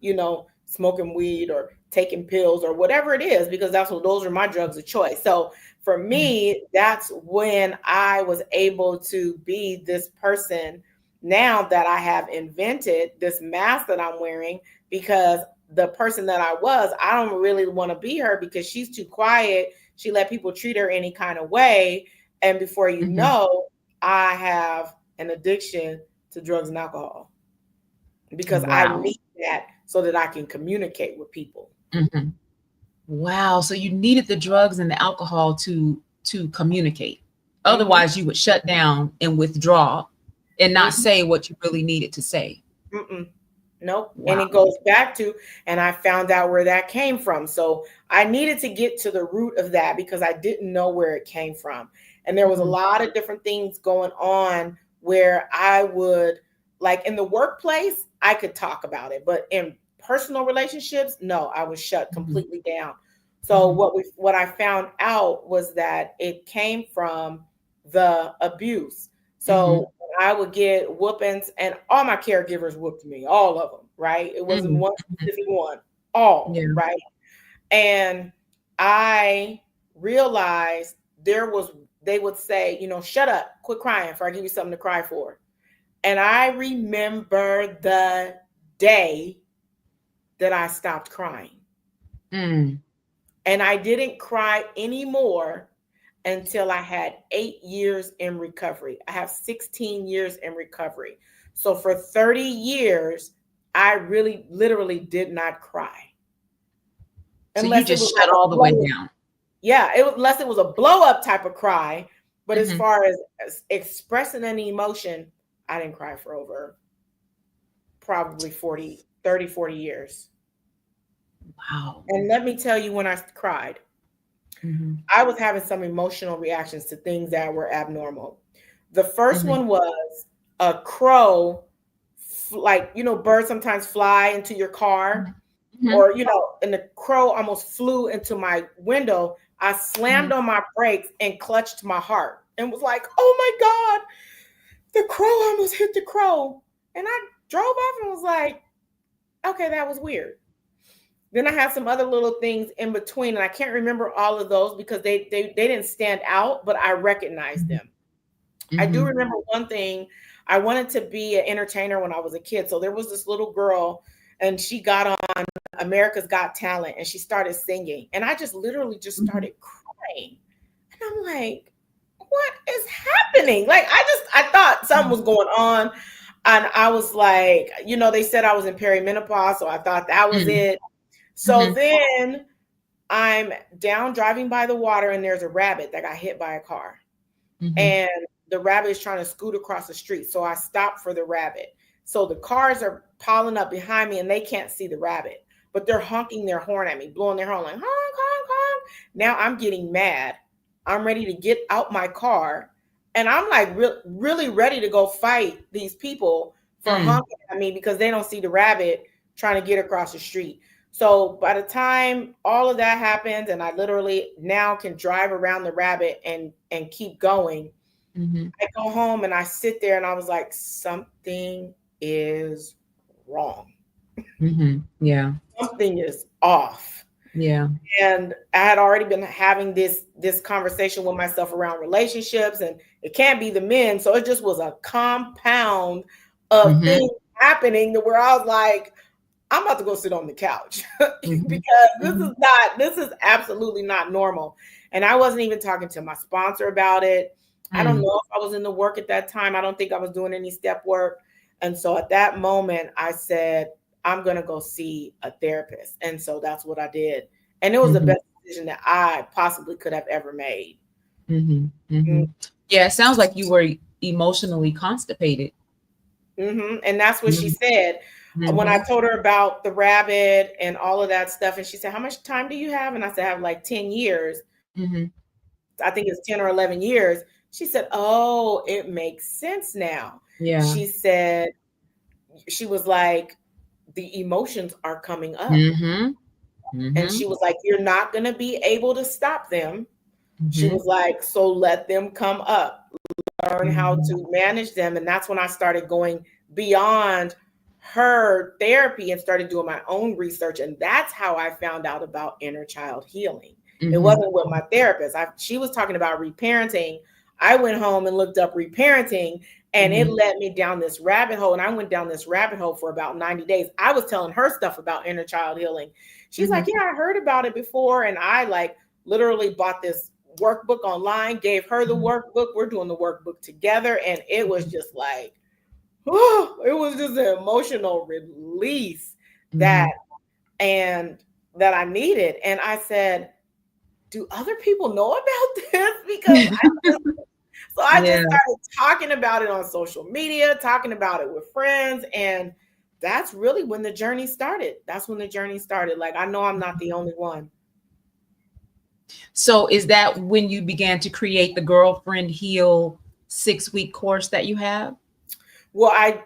Speaker 3: smoking weed or taking pills or whatever it is, because those are my drugs of choice. So for
Speaker 2: Mhm.
Speaker 3: me, that's when I was able to be this person now that I have invented this mask that I'm wearing, because the person that I was, I don't really want to be her because she's too quiet. She let people treat her any kind of way. And before you
Speaker 2: Mhm.
Speaker 3: know, I have an addiction to drugs and alcohol because I
Speaker 2: Wow.
Speaker 3: need that so that I can communicate with people.
Speaker 2: Mhm. Wow. So you needed the drugs and the alcohol to communicate.
Speaker 3: Hmm.
Speaker 2: Otherwise, you would shut down and withdraw and not
Speaker 3: Hmm.
Speaker 2: say what you really needed to say.
Speaker 3: Mm-mm. Nope. And
Speaker 2: Wow.
Speaker 3: it goes back to, and I found out where that came from. So I needed to get to the root of that because I didn't know where it came from. And there was a
Speaker 2: Mhm.
Speaker 3: lot of different things going on where I would, like in the workplace, I could talk about it, but in personal relationships, no, I was shut
Speaker 2: Mhm.
Speaker 3: completely down. So
Speaker 2: Mhm.
Speaker 3: what I found out was that it came from the abuse.
Speaker 2: Mhm.
Speaker 3: So I would get whoopings, and all my caregivers whooped me, all of them, right? It wasn't
Speaker 2: Mhm.
Speaker 3: one
Speaker 2: Mhm.
Speaker 3: specific one, all,
Speaker 2: Yeah.
Speaker 3: right? And I realized they would say, shut up, quit crying before I give you something to cry for. And I remember the day that I stopped crying.
Speaker 2: Mm.
Speaker 3: And I didn't cry anymore until I had 8 years in recovery. I have 16 years in recovery. So for 30 years, I really literally did not cry
Speaker 2: So you
Speaker 3: unless it
Speaker 2: just
Speaker 3: was like
Speaker 2: shut
Speaker 3: a
Speaker 2: all the way
Speaker 3: blow.
Speaker 2: down.
Speaker 3: Yeah, unless it was a blow up type of cry. But as
Speaker 2: Mhm.
Speaker 3: far as expressing any emotion, I didn't cry for over probably 40 years.
Speaker 2: Wow.
Speaker 3: And let me tell you when I cried.
Speaker 2: Mhm.
Speaker 3: I was having some emotional reactions to things that were abnormal. The first
Speaker 2: Mhm.
Speaker 3: one was a crow, like, birds sometimes fly into your car,
Speaker 2: Mhm.
Speaker 3: or, and the crow almost flew into my window. I slammed
Speaker 2: Mhm.
Speaker 3: on my brakes and clutched my heart and was like, oh my God, the crow almost hit the crow. And I drove off and was like, okay, that was weird. Then I had some other little things in between, and I can't remember all of those because they didn't stand out, but I recognized
Speaker 2: Mhm.
Speaker 3: them. I do
Speaker 2: Mhm.
Speaker 3: remember one thing. I wanted to be an entertainer when I was a kid. So there was this little girl, and she got on America's Got Talent, and she started singing. And I just literally just
Speaker 2: Mhm.
Speaker 3: started crying. And I'm like, what is happening? Like, I thought something
Speaker 2: Mhm.
Speaker 3: was going on. And I was like, they said I was in perimenopause. So I thought that was
Speaker 2: Mhm.
Speaker 3: it. So
Speaker 2: Mhm.
Speaker 3: then I'm down driving by the water, and there's a rabbit that got hit by a car.
Speaker 2: Mhm.
Speaker 3: And the rabbit is trying to scoot across the street. So I stop for the rabbit. So the cars are piling up behind me and they can't see the rabbit, but they're honking their horn at me, blowing their horn like honk, honk, honk. Now I'm getting mad. I'm ready to get out my car. And I'm like really ready to go fight these people for
Speaker 2: Mm.
Speaker 3: honking at me because they don't see the rabbit trying to get across the street. So by the time all of that happens and I literally now can drive around the rabbit and keep going,
Speaker 2: Mm-hmm.
Speaker 3: I go home and I sit there and I was like, something is wrong.
Speaker 2: Mm-hmm. Yeah.
Speaker 3: Something is off.
Speaker 2: Yeah.
Speaker 3: And I had already been having this conversation with myself around relationships, and it can't be the men. So it just was a compound of
Speaker 2: Mm-hmm.
Speaker 3: things happening to where I was like, I'm about to go sit on the couch
Speaker 2: Mm-hmm.
Speaker 3: because
Speaker 2: Mm-hmm.
Speaker 3: this is absolutely not normal. And I wasn't even talking to my sponsor about it. I don't
Speaker 2: Mm-hmm.
Speaker 3: know if I was in the work at that time. I don't think I was doing any step work. And so at that moment, I said, I'm going to go see a therapist. And so that's what I did. And it was the
Speaker 2: Mm-hmm.
Speaker 3: best decision that I possibly could have ever made.
Speaker 2: Mm-hmm. Mm-hmm. Yeah, it sounds like you were emotionally constipated.
Speaker 3: And that's what she said. When I
Speaker 2: Mm-hmm.
Speaker 3: told her about the rabbit and all of that stuff, and she said, how much time do you have? And I said, I have like 10 years.
Speaker 2: Mm-hmm.
Speaker 3: I think it's 10 or 11 years. She said, oh, it makes sense now.
Speaker 2: Yeah.
Speaker 3: She said, she was like, the emotions are coming up.
Speaker 2: Mm-hmm.
Speaker 3: And
Speaker 2: Mm-hmm.
Speaker 3: she was like, you're not going to be able to stop them. She
Speaker 2: Mm-hmm.
Speaker 3: was like, so let them come up, learn how
Speaker 2: Mm-hmm.
Speaker 3: to manage them. And that's when I started going beyond her therapy and started doing my own research. And that's how I found out about inner child healing. It
Speaker 2: Mm-hmm.
Speaker 3: wasn't with my therapist. She was talking about reparenting. I went home and looked up reparenting, and it
Speaker 2: Mm-hmm.
Speaker 3: led me down this rabbit hole. And I went down this rabbit hole for about 90 days. I was telling her stuff about inner child healing. She's
Speaker 2: Mm-hmm.
Speaker 3: like, yeah, I heard about it before. And I like literally bought this workbook online, gave her the workbook. We're doing the workbook together. And it was just like, oh, it was just an emotional release that
Speaker 2: Mm-hmm.
Speaker 3: and that I needed. And I said, do other people know about this? Because I just
Speaker 2: Yeah.
Speaker 3: started talking about it on social media, talking about it with friends. And that's really when the journey started. That's when the journey started. Like, I know I'm not the only one.
Speaker 2: So is that when you began to create the Girlfriend Heal 6-week course that you have?
Speaker 3: Well, I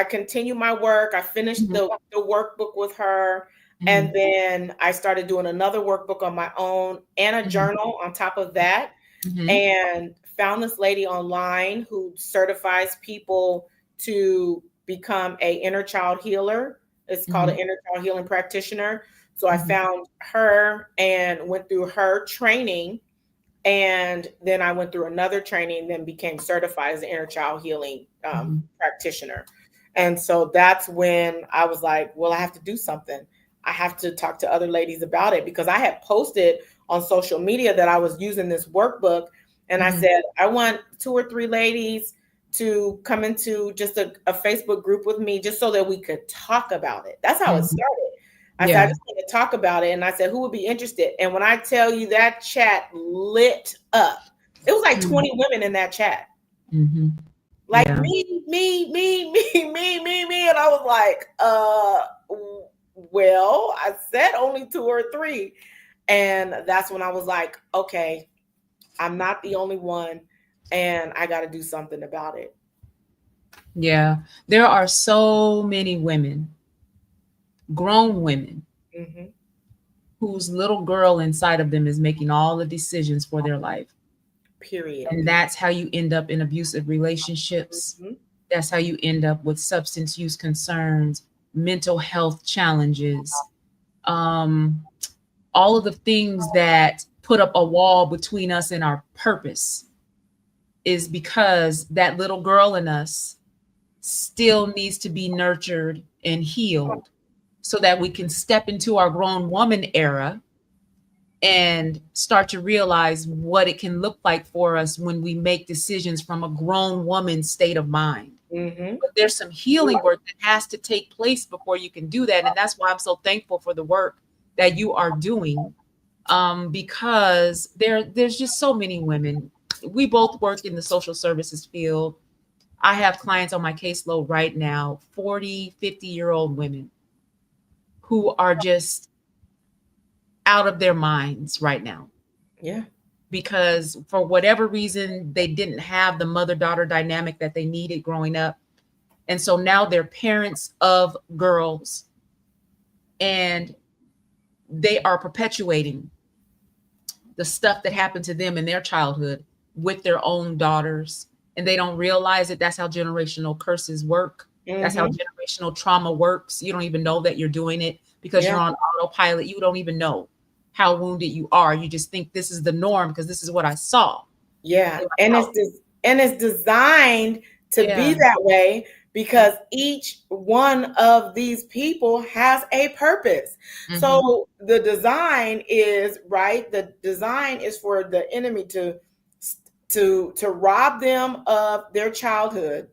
Speaker 3: continued my work. I finished
Speaker 2: Mm-hmm.
Speaker 3: the workbook with her.
Speaker 2: Mm-hmm.
Speaker 3: And then I started doing another workbook on my own and a
Speaker 2: Mm-hmm.
Speaker 3: journal on top of that.
Speaker 2: Mm-hmm.
Speaker 3: And found this lady online who certifies people to become a inner child healer. It's called
Speaker 2: Mm-hmm.
Speaker 3: an inner child healing practitioner. So I
Speaker 2: Mm-hmm.
Speaker 3: found her and went through her training. And then I went through another training, then became certified as an inner child healing
Speaker 2: Mm-hmm.
Speaker 3: practitioner. And so that's when I was like, well, I have to do something. I have to talk to other ladies about it, because I had posted on social media that I was using this workbook. And I
Speaker 2: Mm-hmm.
Speaker 3: said, I want 2 or 3 ladies to come into just a Facebook group with me, just so that we could talk about it. That's how it
Speaker 2: Mm-hmm.
Speaker 3: started. I said, I
Speaker 2: Yeah.
Speaker 3: just want to talk about it. And I said, who would be interested? And when I tell you, that chat lit up, it was like 20 women in that chat.
Speaker 2: Mm-hmm.
Speaker 3: Like,
Speaker 2: Yeah.
Speaker 3: me. And I was like, well, I said only 2 or 3. And that's when I was like, okay, I'm not the only one, and I got to do something about it.
Speaker 2: Yeah. There are so many women, grown women,
Speaker 3: Mm-hmm.
Speaker 2: whose little girl inside of them is making all the decisions for their life.
Speaker 3: Period.
Speaker 2: And that's how you end up in abusive relationships.
Speaker 3: Mm-hmm.
Speaker 2: That's how you end up with substance use concerns, mental health challenges, all of the things that put up a wall between us and our purpose, is because that little girl in us still needs to be nurtured and healed so that we can step into our grown woman era and start to realize what it can look like for us when we make decisions from a grown woman's state of mind.
Speaker 3: Mm-hmm.
Speaker 2: But there's some healing work that has to take place before you can do that. And that's why I'm so thankful for the work that you are doing, because there's just so many women. We both work in the social services field. I have clients on my caseload right now, 40, 50-year-old women who are just out of their minds right now,
Speaker 3: Yeah.
Speaker 2: because for whatever reason, they didn't have the mother-daughter dynamic that they needed growing up. And so now they're parents of girls, and they are perpetuating the stuff that happened to them in their childhood with their own daughters and they don't realize it. That's how generational curses work. That's how generational trauma works. You don't even know that you're doing it because you're on autopilot. You don't even know how wounded you are. You just think this is the norm because this is what I saw.
Speaker 3: Yeah, and it's designed to be that way because each one of these people has a purpose. So the design is right. The design is for the enemy to rob them of their childhood,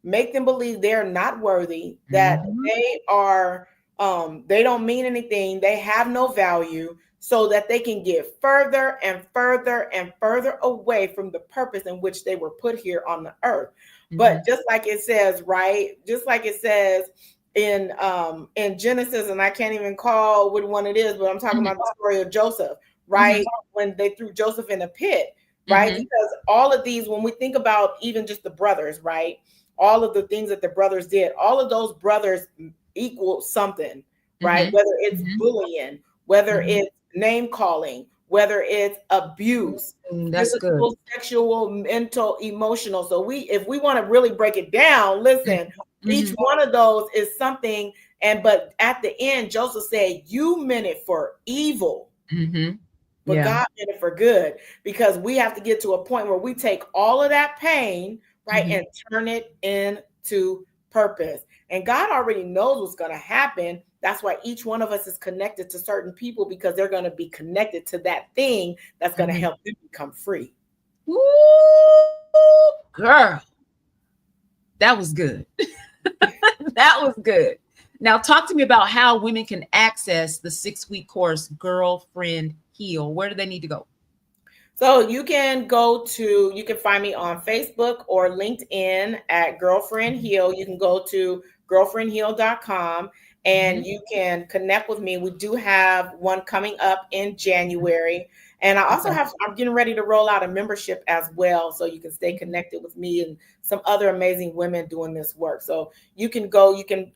Speaker 3: make them believe they're not worthy, that they are they don't mean anything, they have no value, so that they can get further and further and further away from the purpose in which they were put here on the earth. But just like it says, right? Just like it says in Genesis, and I can't even call which one it is, but I'm talking about the story of Joseph, right? When they threw Joseph in a pit, right? Because all of these, when we think about even just the brothers, right? All of the things that the brothers did, all of those brothers equal something, right? Whether it's bullying, whether it's name calling, whether it's abuse,
Speaker 2: That's
Speaker 3: physical,
Speaker 2: good.
Speaker 3: sexual, mental, emotional. So if we want to really break it down, listen, each one of those is something. But at the end, Joseph said, "You meant it for evil." But God meant it for good, because we have to get to a point where we take all of that pain, right, and turn it into purpose. And God already knows what's going to happen. That's why each one of us is connected to certain people, because they're going to be connected to that thing that's going to help them become free.
Speaker 2: Woo, girl, that was good. That was good. Now, talk to me about how women can access the 6-week course, Girlfriend Heal. Where do they need to go?
Speaker 3: So you can find me on Facebook or LinkedIn at Girlfriend Heal. You can go to girlfriendheal.com and you can connect with me. We do have one coming up in January. And I also I'm getting ready to roll out a membership as well, so you can stay connected with me and some other amazing women doing this work. So you can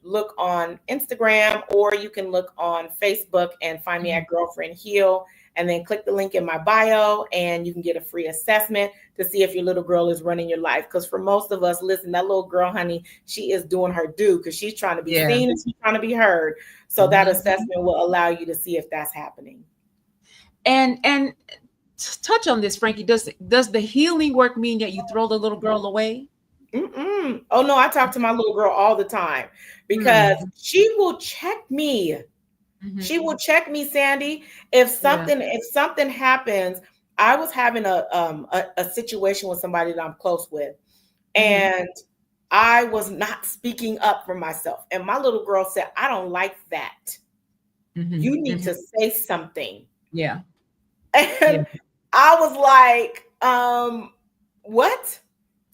Speaker 3: look on Instagram, or you can look on Facebook and find me at Girlfriend Heal, and then click the link in my bio, and you can get a free assessment to see if your little girl is running your life. Because for most of us, listen, that little girl, honey, she is doing her due, because she's trying to be seen and she's trying to be heard. So that assessment will allow you to see if that's happening.
Speaker 2: And touch on this, Frankie. Does the healing work mean that you throw the little girl away?
Speaker 3: Oh no, I talk to my little girl all the time, because she will check me. She will check me, Sandi. If something happens, I was having a situation with somebody that I'm close with, and I was not speaking up for myself. And my little girl said, "I don't like that. You need to say something."
Speaker 2: Yeah.
Speaker 3: And I was like, what?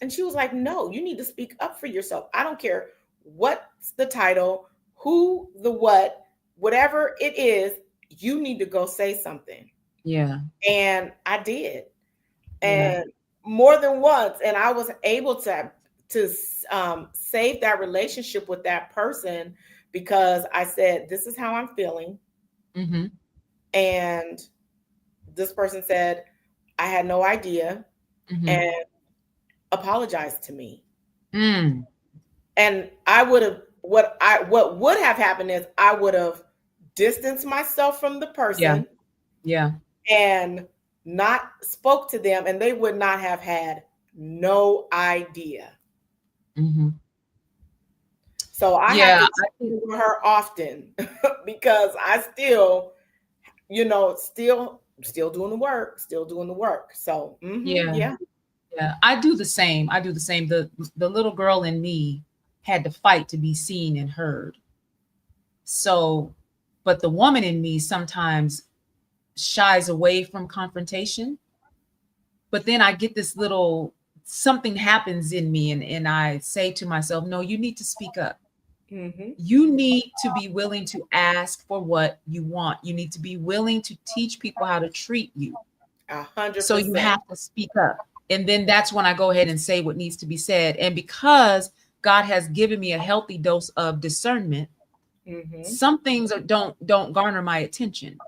Speaker 3: And she was like, "No, you need to speak up for yourself. I don't care what's the title, who, the what, whatever it is, you need to go say something."
Speaker 2: Yeah.
Speaker 3: And I did. And more than once. And I was able to save that relationship with that person, because I said, "This is how I'm feeling." And this person said, "I had no idea," and apologized to me. And I would have, what would have happened is I would have distanced myself from the person, and not spoke to them, and they would not have had no idea. So I have to talk to her often, because I still, still doing the work. So
Speaker 2: Yeah, I do the same. The little girl in me had to fight to be seen and heard. So, but the woman in me sometimes shies away from confrontation. But then I get this little something happens in me, and I say to myself, "No, you need to speak up. You need to be willing to ask for what you want. You need to be willing to teach people how to treat you.
Speaker 3: 100%.
Speaker 2: So you have to speak up." And then that's when I go ahead and say what needs to be said. And because God has given me a healthy dose of discernment, some things don't garner my attention.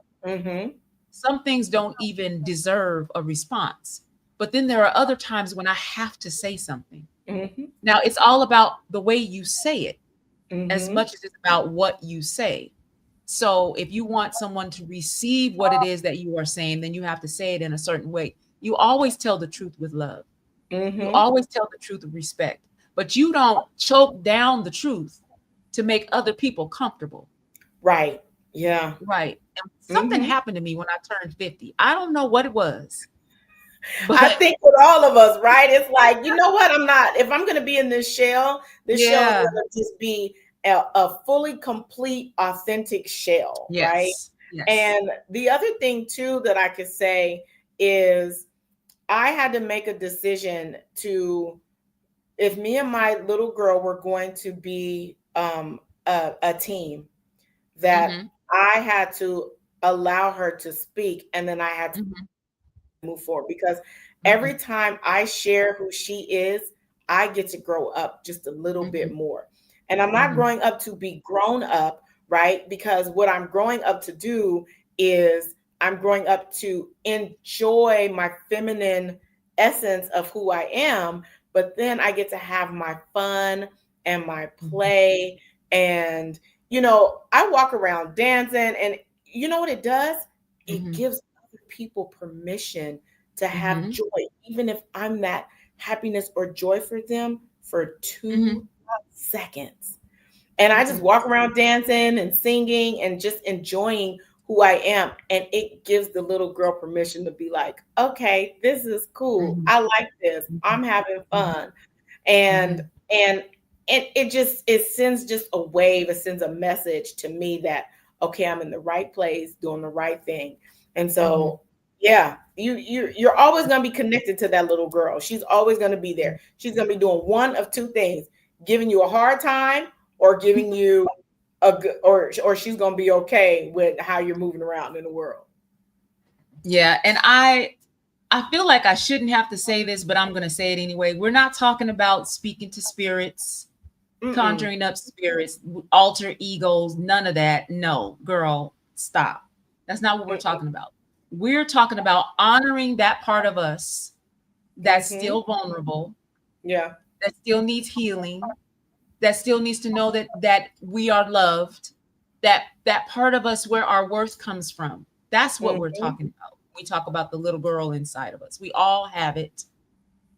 Speaker 2: Some things don't even deserve a response. But then there are other times when I have to say something.
Speaker 3: Mm-hmm.
Speaker 2: Now, it's all about the way you say it as
Speaker 3: Mm-hmm.
Speaker 2: much as it's about what you say. So if you want someone to receive what it is that you are saying, then you have to say it in a certain way. You always tell the truth with love. You
Speaker 3: Mm-hmm.
Speaker 2: always tell the truth with respect, but you don't choke down the truth to make other people comfortable.
Speaker 3: Right. Yeah.
Speaker 2: Right. And something
Speaker 3: Mm-hmm.
Speaker 2: happened to me when I turned 50. I don't know what it was,
Speaker 3: I
Speaker 2: but
Speaker 3: think with all of us, right? It's like, you know what? I'm not, if I'm going to be in this shell is
Speaker 2: yeah.
Speaker 3: going to just be a fully complete, authentic shell, right?
Speaker 2: Yes. Yes.
Speaker 3: And the other thing, too, that I could say is I had to make a decision to, if me and my little girl were going to be a team, that
Speaker 2: Mhm.
Speaker 3: I had to allow her to speak and then I had to
Speaker 2: Mhm.
Speaker 3: move forward because every
Speaker 2: Mhm.
Speaker 3: time I share who she is, I get to grow up just a little bit
Speaker 2: Mhm.
Speaker 3: more. And I'm not
Speaker 2: Mhm.
Speaker 3: growing up to be grown up, right? Because what I'm growing up to do is I'm growing up to enjoy my feminine essence of who I am, but then I get to have my fun and my
Speaker 2: Mhm.
Speaker 3: play. And, I walk around dancing, and you know what it does? It
Speaker 2: Mhm.
Speaker 3: gives other people permission to have
Speaker 2: Mhm.
Speaker 3: joy, even if I'm that happiness or joy for them for
Speaker 2: Mhm.
Speaker 3: 2 seconds. And I just
Speaker 2: Mhm.
Speaker 3: walk around dancing and singing and just enjoying who I am. And it gives the little girl permission to be like, okay, this is cool.
Speaker 2: Mhm.
Speaker 3: I like this.
Speaker 2: Mhm.
Speaker 3: I'm having
Speaker 2: Mhm.
Speaker 3: fun. And
Speaker 2: Mhm.
Speaker 3: and it sends just a wave, it sends a message to me that okay, I'm in the right place, doing the right thing. And
Speaker 2: Mhm.
Speaker 3: so yeah, you're always going to be connected to that little girl. She's always going to be there. She's going to be doing one of two things: giving you a hard time or giving you a good, or she's going to be okay with how you're moving around in the world.
Speaker 2: Yeah, and I feel like I shouldn't have to say this, but I'm going to say it anyway. We're not talking about speaking to spirits,
Speaker 3: Mm-mm.
Speaker 2: conjuring up spirits, alter egos, none of that. No, girl, stop. That's not what we're
Speaker 3: Mm-mm.
Speaker 2: talking about. We're talking about honoring that part of us that's
Speaker 3: Mm-hmm.
Speaker 2: still vulnerable,
Speaker 3: Yeah.
Speaker 2: that still needs healing, that still needs to know that we are loved, that part of us where our worth comes from. That's what we're
Speaker 3: Mm-hmm.
Speaker 2: talking about. We talk about the little girl inside of us. We all have it.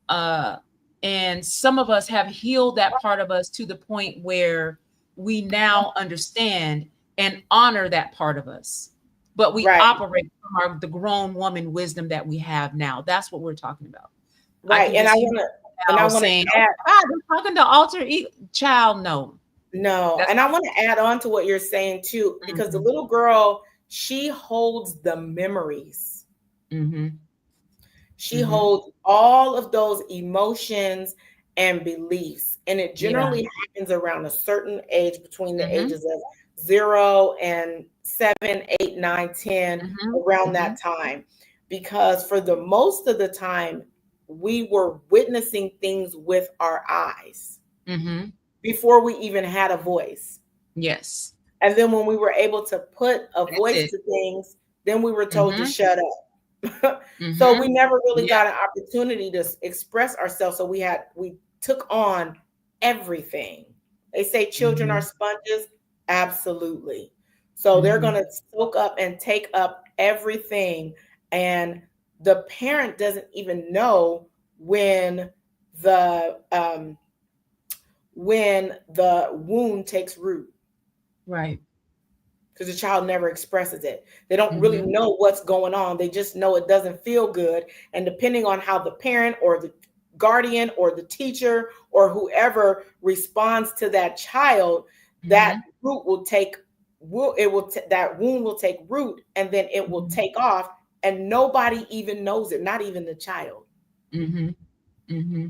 Speaker 2: Uh and some of us have healed that part of us to the point where we now understand and honor that part of us. But we
Speaker 3: Right.
Speaker 2: operate from the grown woman wisdom that we have now. That's what we're talking about. I
Speaker 3: Right.
Speaker 2: can just hear
Speaker 3: And I
Speaker 2: now
Speaker 3: want
Speaker 2: saying,
Speaker 3: to
Speaker 2: "Oh
Speaker 3: add
Speaker 2: my God, they're talking to alter ego." Child, no,
Speaker 3: no,
Speaker 2: that's
Speaker 3: and I want to add on to what you're saying too,
Speaker 2: not.
Speaker 3: because the little girl, she holds the memories.
Speaker 2: Mm-hmm.
Speaker 3: She
Speaker 2: Mm-hmm.
Speaker 3: holds all of those emotions and beliefs. And it
Speaker 2: Yeah.
Speaker 3: generally happens around a certain age, between the
Speaker 2: Mm-hmm.
Speaker 3: ages of 0 and 7, 8, 9, 10,
Speaker 2: Mm-hmm.
Speaker 3: around
Speaker 2: Mm-hmm.
Speaker 3: that time. Because for the most of the time, we were witnessing things with our eyes
Speaker 2: Mm-hmm.
Speaker 3: before we even had a voice.
Speaker 2: Yes,
Speaker 3: And then when we were able to put a
Speaker 2: that's
Speaker 3: voice
Speaker 2: it.
Speaker 3: to things, then we were told to
Speaker 2: Mm-hmm.
Speaker 3: shut up. So
Speaker 2: Mm-hmm.
Speaker 3: we never really
Speaker 2: Yeah.
Speaker 3: got an opportunity to express ourselves. So we took on everything. They say children are
Speaker 2: Mm-hmm.
Speaker 3: sponges. Absolutely. So they're
Speaker 2: Mm-hmm.
Speaker 3: going to soak up and take up everything. And the parent doesn't even know when the um, the wound takes root,
Speaker 2: Right.
Speaker 3: because the child never expresses it. They don't really
Speaker 2: Mm-hmm.
Speaker 3: know what's going on. They just know it doesn't feel good. And depending on how the parent or the guardian or the teacher or whoever responds to that child, that
Speaker 2: Mm-hmm.
Speaker 3: root will take that wound will take root, and then it will
Speaker 2: Mm-hmm.
Speaker 3: take off, and nobody even knows it, not even the child.
Speaker 2: Mm-hmm. Mm-hmm.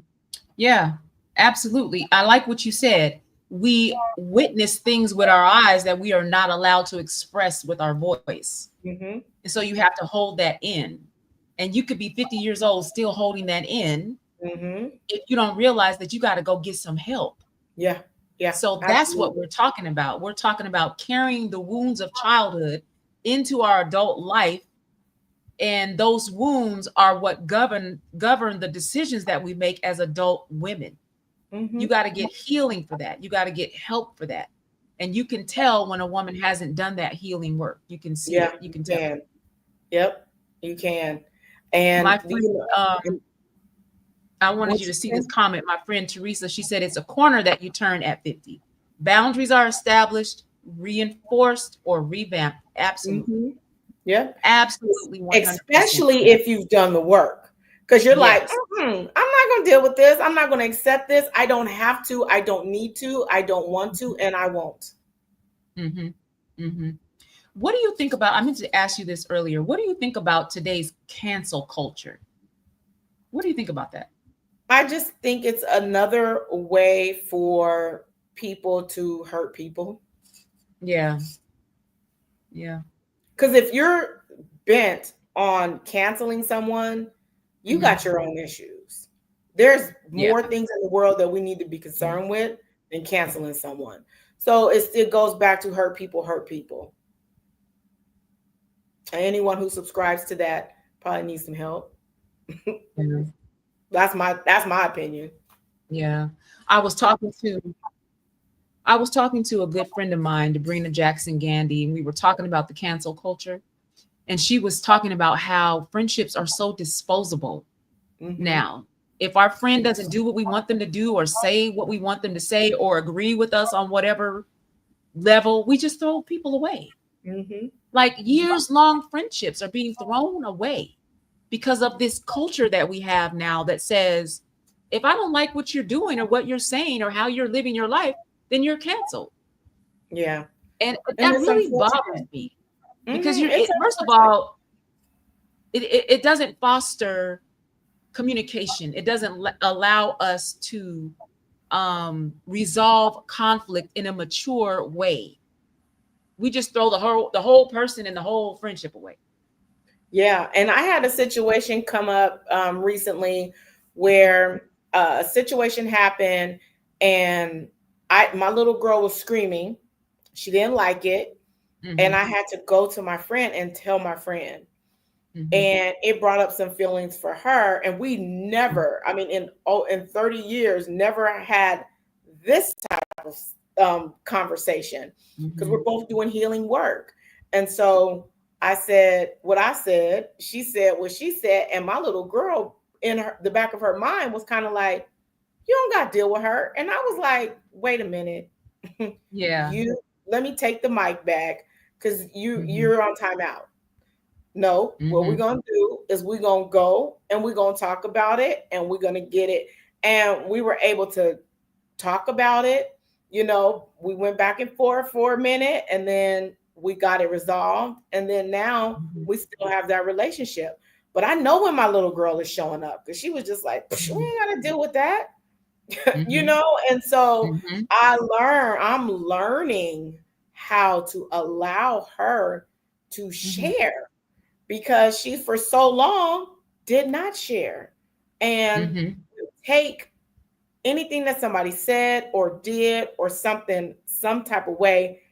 Speaker 2: Yeah, absolutely. I like what you said. We witness things with our eyes that we are not allowed to express with our voice.
Speaker 3: Hmm.
Speaker 2: And so you have to hold that in. And you could be 50 years old still holding that in
Speaker 3: Hmm.
Speaker 2: if you don't realize that you got to go get some help.
Speaker 3: Yeah. Yeah.
Speaker 2: So that's what
Speaker 3: Absolutely.
Speaker 2: we're talking about. We're talking about carrying the wounds of childhood into our adult life And those wounds are what govern the decisions that we make as adult women.
Speaker 3: Mhm.
Speaker 2: You got to get healing for that. You got to get help for that. And you can tell when a woman hasn't done that healing work. You can see
Speaker 3: Yeah,
Speaker 2: it. You
Speaker 3: you
Speaker 2: can tell.
Speaker 3: can. Yep, you can. And
Speaker 2: My friend, I wanted
Speaker 3: what
Speaker 2: you
Speaker 3: you
Speaker 2: to see
Speaker 3: say?
Speaker 2: this comment. My friend Teresa, she said it's a corner that you turn at 50. Boundaries are established, reinforced, or revamped. Absolutely.
Speaker 3: Mhm. Yep.
Speaker 2: Absolutely 100%.
Speaker 3: Especially if you've done the work. Because you're like,
Speaker 2: Yes.
Speaker 3: I'm not going to deal with this. I'm not going to accept this. I don't have to. I don't need to. I don't want to. And I won't.
Speaker 2: Mm-hmm. Mm-hmm. What do you think about? I meant to ask you this earlier. What do you think about today's cancel culture? What do you think about that?
Speaker 3: I just think it's another way for people to hurt people.
Speaker 2: Yeah. Yeah.
Speaker 3: Because if you're bent on canceling someone, you
Speaker 2: Mm-hmm.
Speaker 3: got your own issues. There's
Speaker 2: Yeah.
Speaker 3: more things in the world that we need to be concerned with than canceling someone. So it goes back to hurt people, hurt people. And anyone who subscribes to that probably needs some help.
Speaker 2: Yeah.
Speaker 3: That's my opinion.
Speaker 2: Yeah. I was talking to I was talking to a good friend of mine, Debrina Jackson Gandy, and we were talking about the cancel culture. And she was talking about how friendships are so disposable
Speaker 3: Hmm.
Speaker 2: now. If our friend doesn't do what we want them to do, or say what we want them to say, or agree with us on whatever level, we just throw people away.
Speaker 3: Hmm.
Speaker 2: Like years long friendships are being thrown away because of this culture that we have now that says, if I don't like what you're doing or what you're saying or how you're living your life, then you're canceled.
Speaker 3: Yeah,
Speaker 2: And
Speaker 3: and
Speaker 2: that
Speaker 3: it's
Speaker 2: really bothers
Speaker 3: unfortunate.
Speaker 2: me because
Speaker 3: It's
Speaker 2: first of
Speaker 3: unfortunate.
Speaker 2: all, it doesn't foster communication. It doesn't allow us to resolve conflict in a mature way. We just throw the whole person and the whole friendship away.
Speaker 3: Yeah, and I had a situation come up recently where a situation happened, and my little girl was screaming. She didn't like it, and
Speaker 2: Hmm.
Speaker 3: I had to go to my friend and tell my friend,
Speaker 2: Hmm.
Speaker 3: and it brought up some feelings for her. And we never, I mean, in 30 years, never had this type of conversation because
Speaker 2: Hmm.
Speaker 3: we're both doing healing work. And so I said what I said, she said what she said, and my little girl in the back of her mind was kind of like, you don't got to deal with her. And I was like, wait a minute.
Speaker 2: Yeah.
Speaker 3: You let me take the mic back because
Speaker 2: Hmm.
Speaker 3: you're on timeout. No, what we're
Speaker 2: Hmm.
Speaker 3: gonna do is we're gonna go and we're gonna talk about it and we're gonna get it. And we were able to talk about it. We went back and forth for a minute and then we got it resolved. And then now
Speaker 2: Hmm.
Speaker 3: we still have that relationship. But I know when my little girl is showing up because she was just like, we
Speaker 2: Hmm.
Speaker 3: ain't gotta deal with that. you
Speaker 2: Hmm.
Speaker 3: know, and so
Speaker 2: Hmm.
Speaker 3: I'm learning how to allow her to
Speaker 2: Hmm.
Speaker 3: share because she for so long did not share and
Speaker 2: Hmm.
Speaker 3: take anything that somebody said or did or something some type of way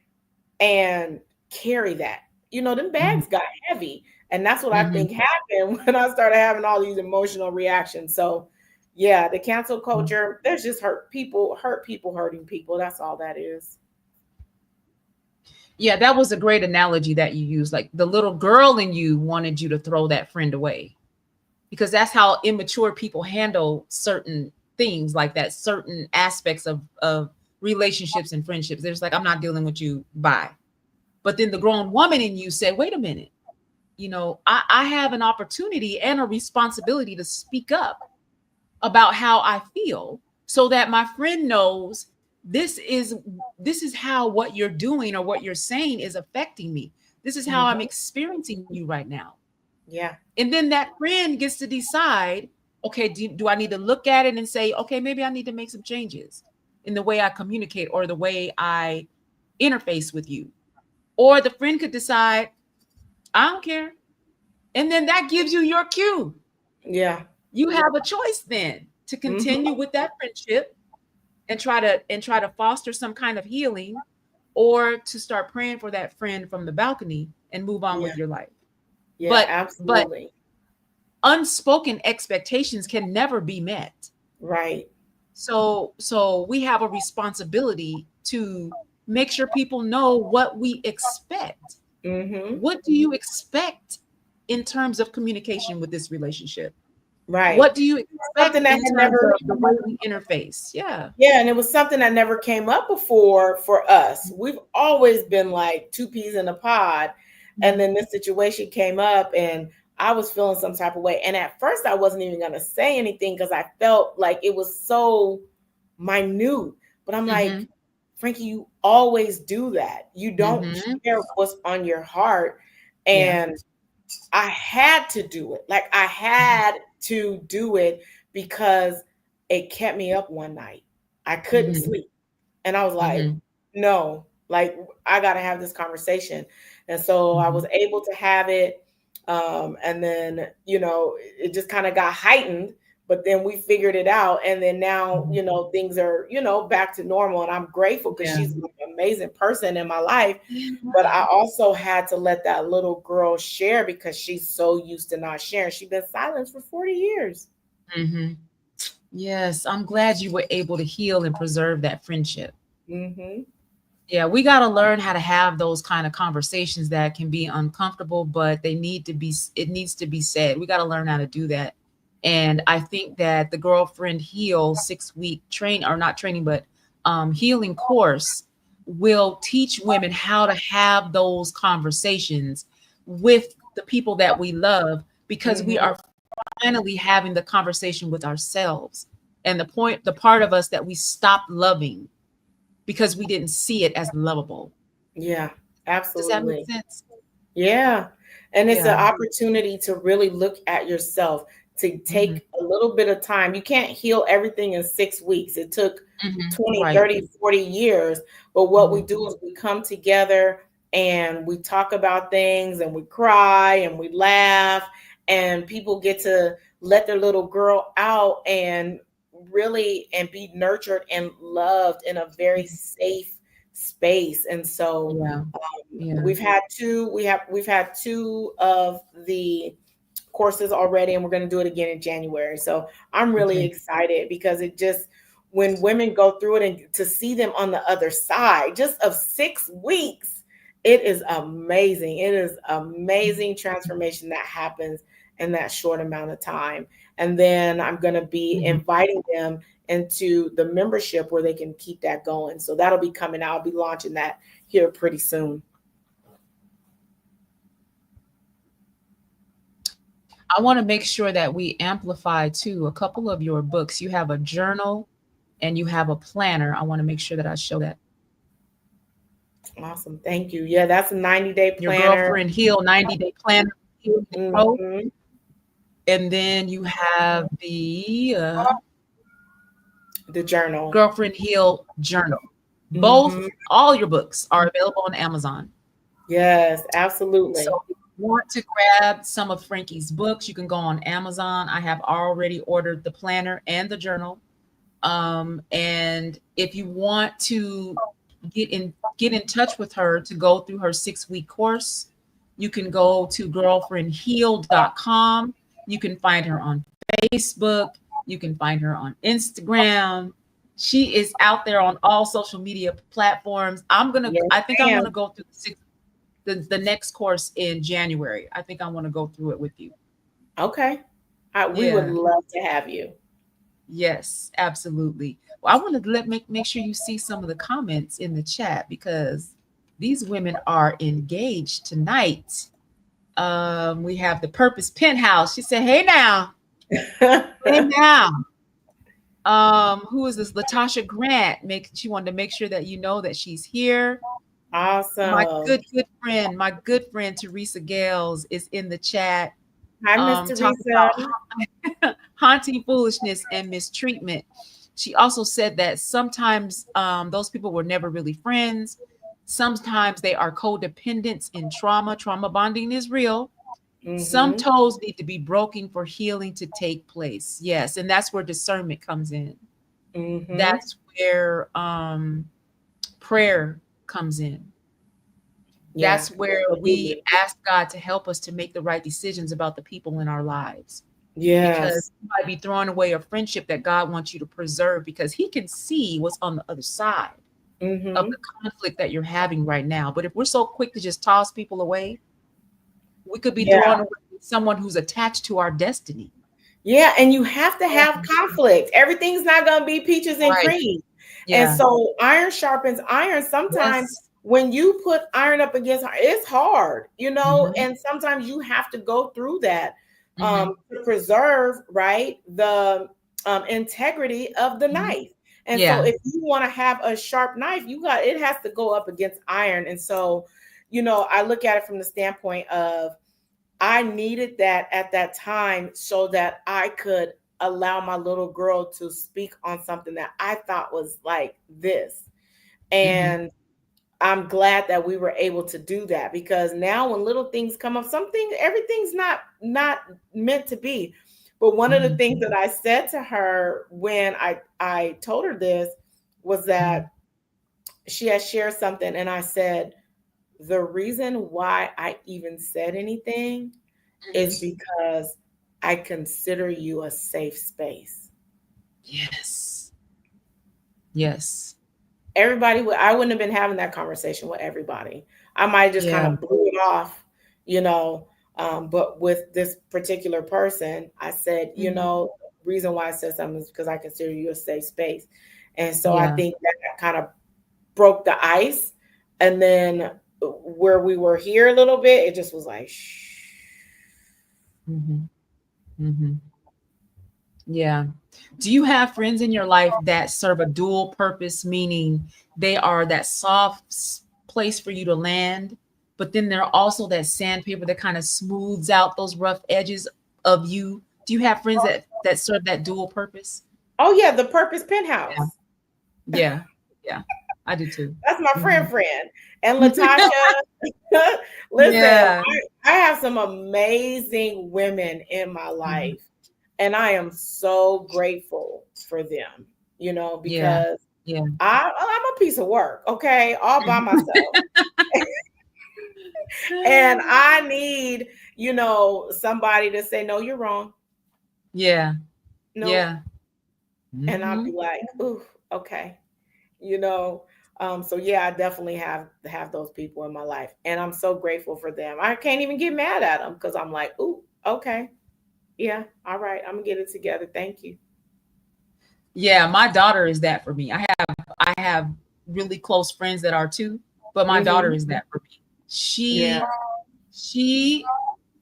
Speaker 3: and carry that. Them
Speaker 2: Hmm.
Speaker 3: bags got heavy, and that's what I
Speaker 2: Hmm.
Speaker 3: think happened when I started having all these emotional reactions. So yeah, the cancel culture, there's just hurt people hurting people. That's all that is.
Speaker 2: Yeah, that was a great analogy that you used. Like the little girl in you wanted you to throw that friend away because that's how immature people handle certain things like that, certain aspects of relationships and friendships. There's like, I'm not dealing with you. Bye. But then the grown woman in you said, wait a minute, I have an opportunity and a responsibility to speak up about how I feel so that my friend knows this is this is how what you're doing or what you're saying is affecting me. This is how I'm
Speaker 3: Hmm.
Speaker 2: experiencing you right now.
Speaker 3: Yeah.
Speaker 2: And then that friend gets to decide, okay, do I need to look at it and say, okay, maybe I need to make some changes in the way I communicate or the way I interface with you. Or the friend could decide, I don't care. And then that gives you your cue.
Speaker 3: Yeah.
Speaker 2: You have a choice then to
Speaker 3: Hmm.
Speaker 2: continue with that friendship and try to foster some kind of healing, or to start praying for that friend from the balcony and move on
Speaker 3: Yeah.
Speaker 2: with your life.
Speaker 3: Yeah,
Speaker 2: But
Speaker 3: absolutely.
Speaker 2: unspoken expectations can never be met.
Speaker 3: Right.
Speaker 2: So we have a responsibility to make sure people know what we expect.
Speaker 3: Mm-hmm.
Speaker 2: What do you expect in terms of communication with this relationship?
Speaker 3: Right.
Speaker 2: What do you
Speaker 3: Something
Speaker 2: expect
Speaker 3: that
Speaker 2: in
Speaker 3: had
Speaker 2: terms
Speaker 3: never,
Speaker 2: of the way we interface? Yeah.
Speaker 3: yeah, and it was something that never came up before for us. We've always been like two peas in a pod. And then this situation came up and I was feeling some type of way. And at first I wasn't even gonna say anything because I felt like it was so minute. But I'm
Speaker 2: Mm-hmm.
Speaker 3: like, Frankie, you always do that. You don't
Speaker 2: Mm-hmm.
Speaker 3: share what's on your heart.
Speaker 2: Yeah.
Speaker 3: And I had to do it. Like I had to do it because it kept me up one night. I couldn't
Speaker 2: Mm-hmm.
Speaker 3: sleep. And I was like,
Speaker 2: Mm-hmm.
Speaker 3: no, like I got to have this conversation. And so I
Speaker 2: Mm-hmm.
Speaker 3: was able to have it. And then, it just kind of got heightened, but then we figured it out. And then now,
Speaker 2: Mm-hmm.
Speaker 3: things are, back to normal. And I'm grateful because
Speaker 2: Yeah.
Speaker 3: she's an amazing person in my life.
Speaker 2: Yeah.
Speaker 3: But I also had to let that little girl share because she's so used to not sharing. She's been silenced for 40 years.
Speaker 2: Mm-hmm. Yes, I'm glad you were able to heal and preserve that friendship.
Speaker 3: Mm-hmm.
Speaker 2: Yeah, we got to learn how to have those kind of conversations that can be uncomfortable, but it needs to be said. We got to learn how to do that. And I think that the Girlfriend Heal 6 week train or not training, but healing course will teach women how to have those conversations with the people that we love because we
Speaker 3: Mm-hmm.
Speaker 2: are finally having the conversation with ourselves. And the part of us that we stopped loving because we didn't see it as lovable.
Speaker 3: Yeah,
Speaker 2: Does that make
Speaker 3: absolutely.
Speaker 2: sense?
Speaker 3: Yeah. And it's an
Speaker 2: Yeah.
Speaker 3: opportunity to really look at yourself, to
Speaker 2: Mhm.
Speaker 3: take a little bit of time. You can't heal everything in 6 weeks. It took
Speaker 2: Mhm.
Speaker 3: 20,
Speaker 2: Right.
Speaker 3: 30, 40 years. But what we
Speaker 2: Mhm.
Speaker 3: do is we come together and we talk about things and we cry and we laugh and people get to let their little girl out and really and be nurtured and loved in a very safe space. And so
Speaker 2: Yeah. Yeah.
Speaker 3: we've had two of the courses already and we're going to do it again in January. So I'm really
Speaker 2: Okay.
Speaker 3: excited because it just when women go through it and to see them on the other side just of 6 weeks, it is amazing. It is amazing transformation that happens in that short amount of time. And then I'm going to be
Speaker 2: Mhm.
Speaker 3: inviting them into the membership where they can keep that going. So that'll be coming out. I'll be launching that here pretty soon.
Speaker 2: I want to make sure that we amplify too a couple of your books. You have a journal and you have a planner. I want to make sure that I show that.
Speaker 3: Awesome. Thank you. Yeah, that's a 90-day
Speaker 2: Your
Speaker 3: planner.
Speaker 2: Girlfriend Heal 90-day planner.
Speaker 3: Hmm.
Speaker 2: And then you have the
Speaker 3: The journal.
Speaker 2: Girlfriend Heal journal.
Speaker 3: Hmm.
Speaker 2: All your books are available on Amazon.
Speaker 3: Yes,
Speaker 2: So
Speaker 3: absolutely.
Speaker 2: if you want to grab some of Frankie's books, you can go on Amazon. I have already ordered the planner and the journal. And if you want to get in touch with her to go through her 6 week course, you can go to girlfriendhealed.com. You can find her on Facebook. You can find her on Instagram. She is out there on all social media platforms.
Speaker 3: Yes,
Speaker 2: I think I'm gonna
Speaker 3: ma'am.
Speaker 2: go through the next course in January. I think I want to go through it with you.
Speaker 3: Okay. We would
Speaker 2: Yeah.
Speaker 3: love to have you.
Speaker 2: Yes, absolutely. Well, I want to make sure you see some of the comments in the chat because these women are engaged tonight. We have the Purpose Penthouse. She said, "Hey now, hey now." Who is this? Latasha Grant. She wanted to make sure that you know that she's here.
Speaker 3: Awesome.
Speaker 2: My good friend Teresa Gales is in the chat.
Speaker 3: Hi, Miss
Speaker 2: Talking
Speaker 3: Teresa.
Speaker 2: about haunting foolishness and mistreatment. She also said that sometimes those people were never really friends. Sometimes they are codependents in trauma. Trauma bonding is real. Some
Speaker 3: Hmm.
Speaker 2: toes need to be broken for healing to take place. Yes, and that's where discernment comes in.
Speaker 3: Hmm.
Speaker 2: That's where prayer comes in. That's where we
Speaker 3: Absolutely.
Speaker 2: ask God to help us to make the right decisions about the people in our lives. Because
Speaker 3: Yes.
Speaker 2: you might be throwing away a friendship that God wants you to preserve because he can see what's on the other side of
Speaker 3: Mm-hmm.
Speaker 2: the conflict that you're having right now. But if we're so quick to just toss people away, we could be
Speaker 3: Yeah.
Speaker 2: throwing away someone who's attached to our destiny.
Speaker 3: Yeah, and you have to have conflict. Everything's not going to be peaches and
Speaker 2: Right.
Speaker 3: cream. And
Speaker 2: Yeah.
Speaker 3: so iron sharpens iron. Sometimes
Speaker 2: Yes.
Speaker 3: when you put iron up against iron, it's hard,
Speaker 2: Mm-hmm.
Speaker 3: and sometimes you have to go through that
Speaker 2: Mm-hmm.
Speaker 3: to preserve, right, the integrity of the
Speaker 2: Mm-hmm.
Speaker 3: knife. And so
Speaker 2: Yeah.
Speaker 3: if you want to have a sharp knife, it has to go up against iron. And so, I look at it from the standpoint of I needed that at that time so that I could allow my little girl to speak on something that I thought was like this.
Speaker 2: Mm-hmm.
Speaker 3: And I'm glad that we were able to do that, because now when little things come up, everything's not meant to be. But one of the
Speaker 2: Mm-hmm.
Speaker 3: things that I said to her when I told her this was that she had shared something, and I said, the reason why I even said anything
Speaker 2: Mm-hmm.
Speaker 3: is because I consider you a safe space.
Speaker 2: Yes. Yes.
Speaker 3: I wouldn't have been having that conversation with everybody. I might just kind
Speaker 2: Yeah.
Speaker 3: of blew it off, you know. But with this particular person, I said,
Speaker 2: Mm-hmm.
Speaker 3: reason why I said something is because I consider you a safe space. And so I
Speaker 2: Yeah.
Speaker 3: think that kind of broke the ice. And then where we were here a little bit, it just was like, shh.
Speaker 2: Mm-hmm. Mm-hmm. Yeah. Do you have friends in your life that serve a dual purpose, meaning they are that place for you to land, but then they're also that sandpaper that kind of smooths out those rough edges of you? Do you have friends that serve that dual purpose?
Speaker 3: Oh yeah, the Purpose
Speaker 2: Yeah.
Speaker 3: Penthouse.
Speaker 2: Yeah. Yeah. I do too.
Speaker 3: That's my
Speaker 2: Mhm.
Speaker 3: friend. And Latasha, listen,
Speaker 2: Yeah.
Speaker 3: I have some amazing women in my
Speaker 2: Mhm.
Speaker 3: life, and I am so grateful for them,
Speaker 2: Yeah.
Speaker 3: because
Speaker 2: Yeah.
Speaker 3: I'm a piece of work, okay, all by
Speaker 2: Mhm.
Speaker 3: myself. And I need, somebody to say, no, you're wrong.
Speaker 2: Yeah.
Speaker 3: No.
Speaker 2: Yeah.
Speaker 3: And I'll be
Speaker 2: Mhm.
Speaker 3: like, ooh, okay. you know so yeah, I definitely have those people in my life, and I'm so grateful for them. I can't even get mad at them, because I'm like, ooh, okay, yeah, all right, I'm gonna get it together, thank you.
Speaker 2: Yeah, my daughter is that for me. I have really close friends that are too, but my daughter
Speaker 3: Hmm.
Speaker 2: is that for me.
Speaker 3: Yeah.
Speaker 2: She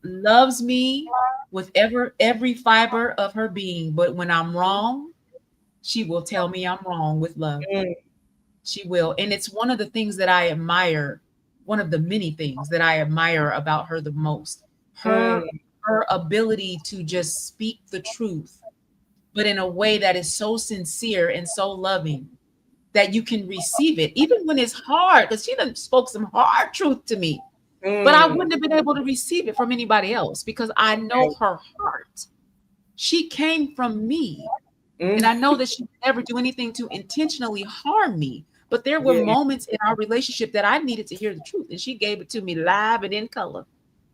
Speaker 2: loves me with every fiber of her being, but when I'm wrong, she will tell me I'm wrong with love.
Speaker 3: Mm,
Speaker 2: She will. And it's one of the things that I admire, one of the many things that I admire about her the most. Her
Speaker 3: mm,
Speaker 2: her ability to just speak the truth, but in a way that is so sincere and so loving that you can receive it, even when it's hard, because she done spoke some hard truth to me. But I
Speaker 3: mm.
Speaker 2: wouldn't have been able to receive it from anybody else because I know
Speaker 3: Right.
Speaker 2: her heart. She came from me. And
Speaker 3: Mm,
Speaker 2: I know that she would never do anything to intentionally harm me. But there were
Speaker 3: yeah.
Speaker 2: moments in our relationship that I needed to hear the truth. And she gave it to me live and in color.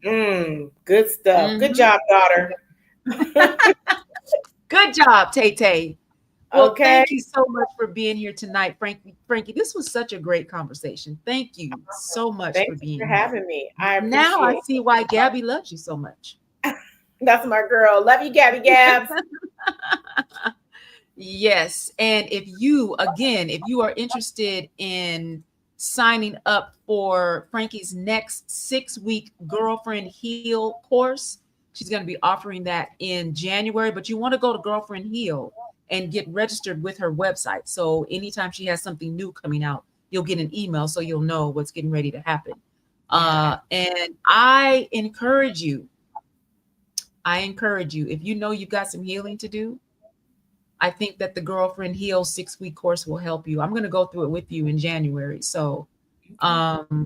Speaker 3: Good stuff, good
Speaker 2: Mhm.
Speaker 3: job, daughter.
Speaker 2: Good job, Tay Tay. Well,
Speaker 3: Okay,
Speaker 2: thank you so much for being here tonight, Frankie. Frankie, this was such a great conversation. Thank you so much for
Speaker 3: thanks for
Speaker 2: being here.
Speaker 3: having me, I
Speaker 2: Now I
Speaker 3: appreciate
Speaker 2: see why Gabby loves you so much.
Speaker 3: it. That's my girl, love you, Gabby Gabs.
Speaker 2: Yes. And if you are interested in signing up for Frankie's next 6-week Girlfriend Heal course, she's going to be offering that in January. But you want to go to Girlfriend Heal and get registered with her website. So anytime she has something new coming out, you'll get an email so you'll know what's getting ready to happen.
Speaker 3: Yeah.
Speaker 2: And I encourage you, if you know you've got some healing to do, I think that the Girlfriend Heal 6-week course will help you. I'm going to go through it with you in January. So
Speaker 3: Okay.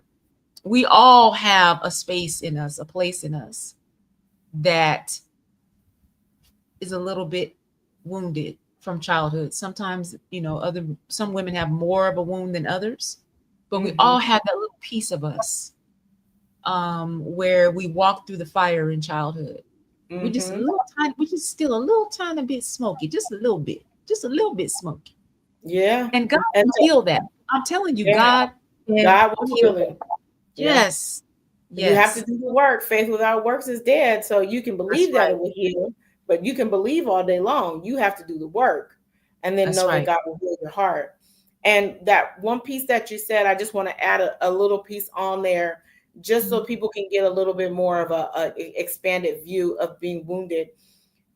Speaker 2: we all have a space in us, a place in us that is a little bit wounded from childhood. Sometimes, some women have more of a wound than others, but we
Speaker 3: Hmm.
Speaker 2: all have that little piece of us where we walk through the fire in childhood. We just a
Speaker 3: Mm-hmm.
Speaker 2: little tiny, we just still a little tiny bit smoky, just a little bit smoky.
Speaker 3: Yeah.
Speaker 2: And God
Speaker 3: And
Speaker 2: can
Speaker 3: so,
Speaker 2: heal that. I'm telling you,
Speaker 3: yeah,
Speaker 2: God can
Speaker 3: God will
Speaker 2: heal
Speaker 3: heal
Speaker 2: that.
Speaker 3: it. Yeah.
Speaker 2: Yes.
Speaker 3: You have to
Speaker 2: Yes.
Speaker 3: do the work. Faith without works is dead. So you can
Speaker 2: That's
Speaker 3: believe that
Speaker 2: right.
Speaker 3: it will heal, but you can believe all day long. You have to do the work and then
Speaker 2: That's
Speaker 3: know that
Speaker 2: right.
Speaker 3: God will heal your heart. And that one piece that you said, I just want to add a little piece on there just so
Speaker 2: Mhm.
Speaker 3: people can get a little bit more of a expanded view of being wounded.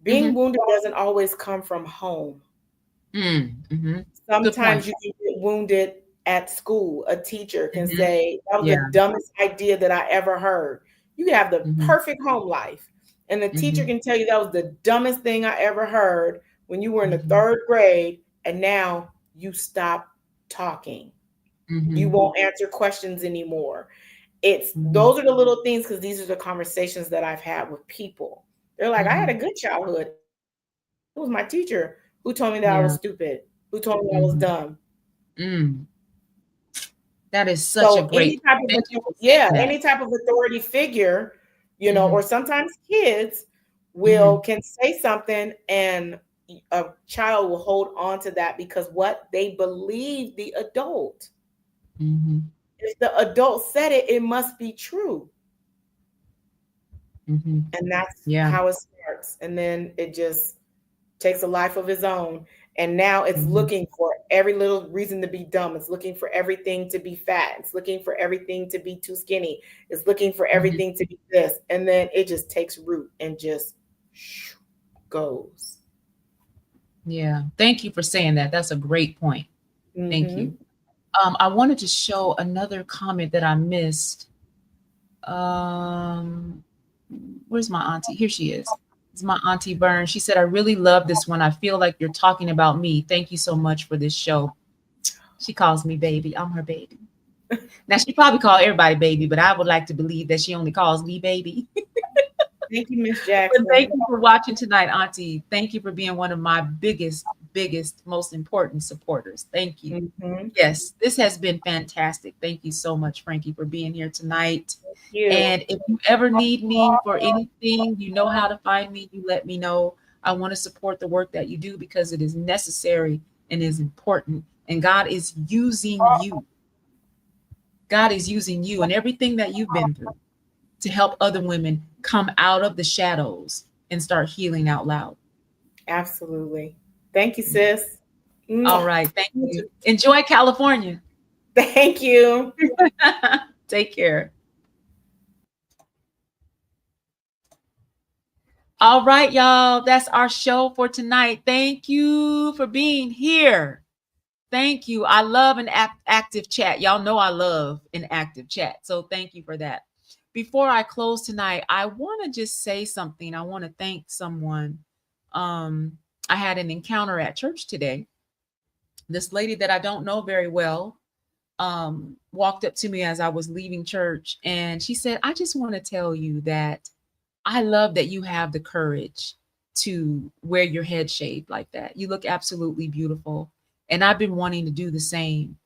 Speaker 3: Being
Speaker 2: Mhm.
Speaker 3: wounded doesn't always come from home.
Speaker 2: Mhm. Good point.
Speaker 3: Sometimes you can get wounded at school. A teacher can
Speaker 2: Mhm.
Speaker 3: say, that was the
Speaker 2: Yeah.
Speaker 3: dumbest idea that I ever heard. You can have the
Speaker 2: Mhm.
Speaker 3: perfect home life. And the teacher
Speaker 2: Mhm.
Speaker 3: can tell you that was the dumbest thing I ever heard when you were in the
Speaker 2: Mhm.
Speaker 3: third grade. And now you stop talking. You
Speaker 2: Mhm.
Speaker 3: won't answer questions anymore. It's
Speaker 2: Mhm.
Speaker 3: those are the little things because these are the conversations that I've had with people. They're like, I had a
Speaker 2: Mhm.
Speaker 3: good childhood. It was my teacher who told me that I was
Speaker 2: Yeah.
Speaker 3: stupid, who told me I was
Speaker 2: Mhm.
Speaker 3: dumb.
Speaker 2: Mm. That is such a
Speaker 3: So
Speaker 2: great point. Thank you for saying that.
Speaker 3: any type of authority figure, or
Speaker 2: Mhm.
Speaker 3: sometimes kids
Speaker 2: Mhm.
Speaker 3: can say something and a child will hold on to that because what they believe the adult.
Speaker 2: Mhm.
Speaker 3: If the adult said it, it must be true.
Speaker 2: Mhm.
Speaker 3: And that's
Speaker 2: Yeah.
Speaker 3: how it starts. And then it just takes a life of its own. And now it's
Speaker 2: Mhm.
Speaker 3: looking for every little reason to be dumb. It's looking for everything to be fat. It's looking for everything to be too skinny. It's looking for
Speaker 2: Mhm.
Speaker 3: everything to be this. And then it just takes root and just goes.
Speaker 2: Yeah. Thank you for saying that. That's a great point. Thank
Speaker 3: Mm-hmm.
Speaker 2: you. I wanted to show another comment that I missed. Um, where's my auntie? Here she is. It's my auntie Byrne. She said, I really love this one. I feel like you're talking about me. Thank you so much for this show. She calls me baby. I'm her baby. Now she probably call everybody baby, but I would like to believe that she only calls me baby.
Speaker 3: Thank you, Miss
Speaker 2: But thank
Speaker 3: Jackson.
Speaker 2: you for watching tonight, Auntie. Thank you for being one of my biggest, most important supporters. Thank you.
Speaker 3: Mm-hmm.
Speaker 2: Yes, this has been fantastic. Thank you so much, Frankie, for being here tonight.
Speaker 3: You.
Speaker 2: And if you ever need me for anything, you know how to find me. You let me know. I want to support the work that you do because it is necessary and is important. And God is using you. God is using you and everything that you've been through to help other women come out of the shadows and start healing out loud.
Speaker 3: Absolutely. Thank you, sis.
Speaker 2: All
Speaker 3: Mwah.
Speaker 2: right. Thank you. Enjoy California.
Speaker 3: Thank you.
Speaker 2: Take care. All right, y'all. That's our show for tonight. Thank you for being here. Thank you. I love an active chat. Y'all know I love an active chat. So thank you for that. Before I close tonight, I want to just say something. I want to thank someone. Um, I had an encounter at church today. This lady that I don't know very well walked up to me as I was leaving church and she said, I just want to tell you that I love that you have the courage to wear your head shaved like that. You look absolutely beautiful. And I've been wanting to do the same.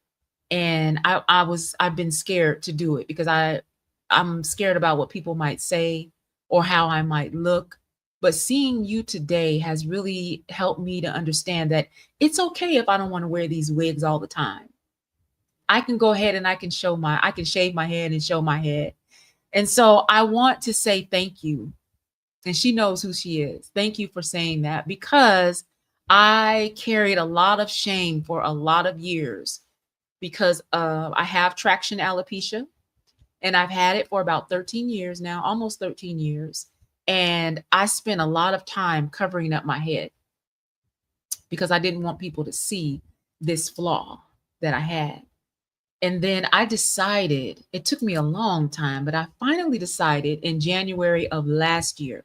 Speaker 2: And I've been scared to do it because I'm scared about what people might say or how I might look. But seeing you today has really helped me to understand that it's okay if I don't want to wear these wigs all the time. I can go ahead and I can shave my head and show my head. And so I want to say thank you. And she knows who she is. Thank you for saying that because I carried a lot of shame for a lot of years because I have traction alopecia and I've had it for about 13 years now, almost 13 years. And I spent a lot of time covering up my head because I didn't want people to see this flaw that I had. And then I decided, it took me a long time, but I finally decided in January of last year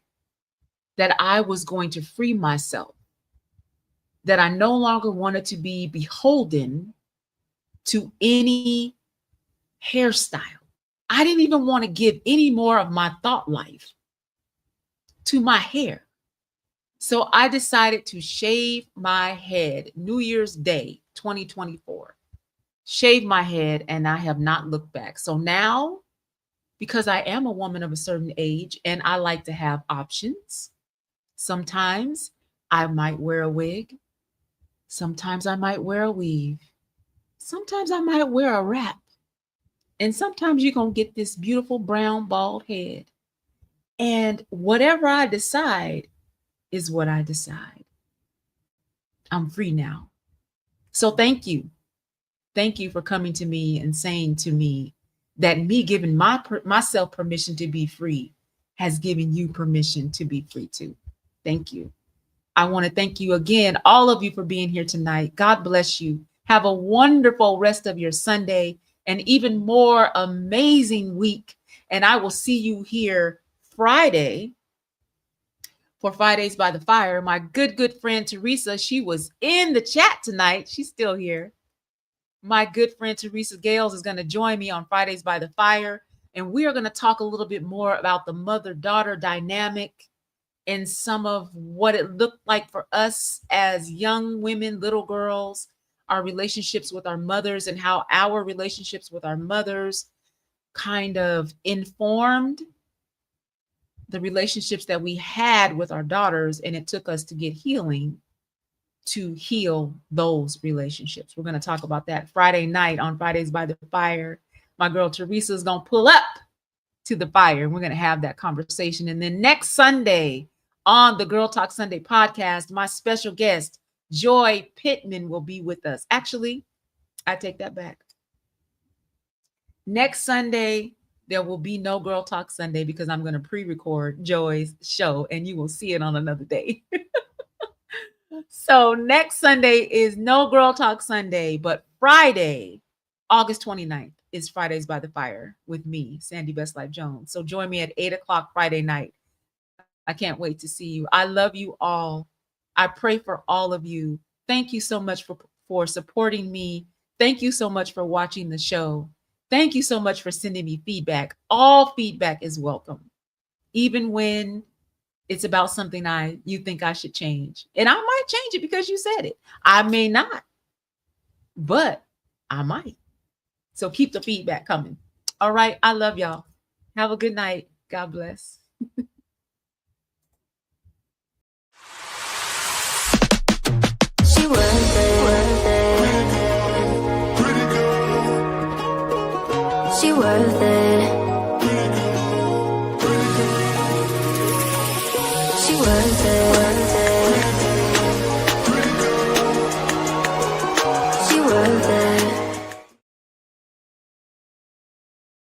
Speaker 2: that I was going to free myself, that I no longer wanted to be beholden to any hairstyle. I didn't even want to give any more of my thought life to my hair. So I decided to shave my head New Year's Day 2024. Shave my head and I have not looked back. So now because I am a woman of a certain age and I like to have options. Sometimes I might wear a wig. Sometimes I might wear a weave. Sometimes I might wear a wrap. And sometimes you're going to get this beautiful brown bald head. And whatever I decide is what I decide. I'm free now. So thank you. Thank you for coming to me and saying to me that me giving myself permission to be free has given you permission to be free too. Thank you. I want to thank you again, all of you, for being here tonight. God bless you. Have a wonderful rest of your Sunday and even more amazing week. And I will see you here Friday for Fridays by the Fire. My good friend Teresa, she was in the chat tonight. She's still here. My good friend Teresa Gales is going to join me on Fridays by the Fire. And we are going to talk a little bit more about the mother-daughter dynamic and some of what it looked like for us as young women, little girls, our relationships with our mothers, and how our relationships with our mothers kind of informed the relationships that we had with our daughters. And it took us to get healing to heal those relationships. We're going to talk about that Friday night on Fridays by the Fire. My girl Teresa is going to pull up to the fire and we're going to have that conversation. And then next Sunday on the Girl Talk Sunday podcast, my special guest, Joy Pittman, will be with us. Actually, I take that back. Next Sunday, there will be no Girl Talk Sunday because I'm going to pre-record Joy's show and you will see it on another day. So next Sunday is no Girl Talk Sunday, but Friday, August 29th is Fridays by the Fire with me, Sandi BestLife Jones. So join me at 8:00 Friday night. I can't wait to see you. I love you all. I pray for all of you. Thank you so much for supporting me. Thank you so much for watching the show. Thank you so much for sending me feedback. All feedback is welcome, even when it's about something you think I should change. And I might change it because you said it. I may not, but I might. So keep the feedback coming. All right. I love y'all. Have a good night. God bless.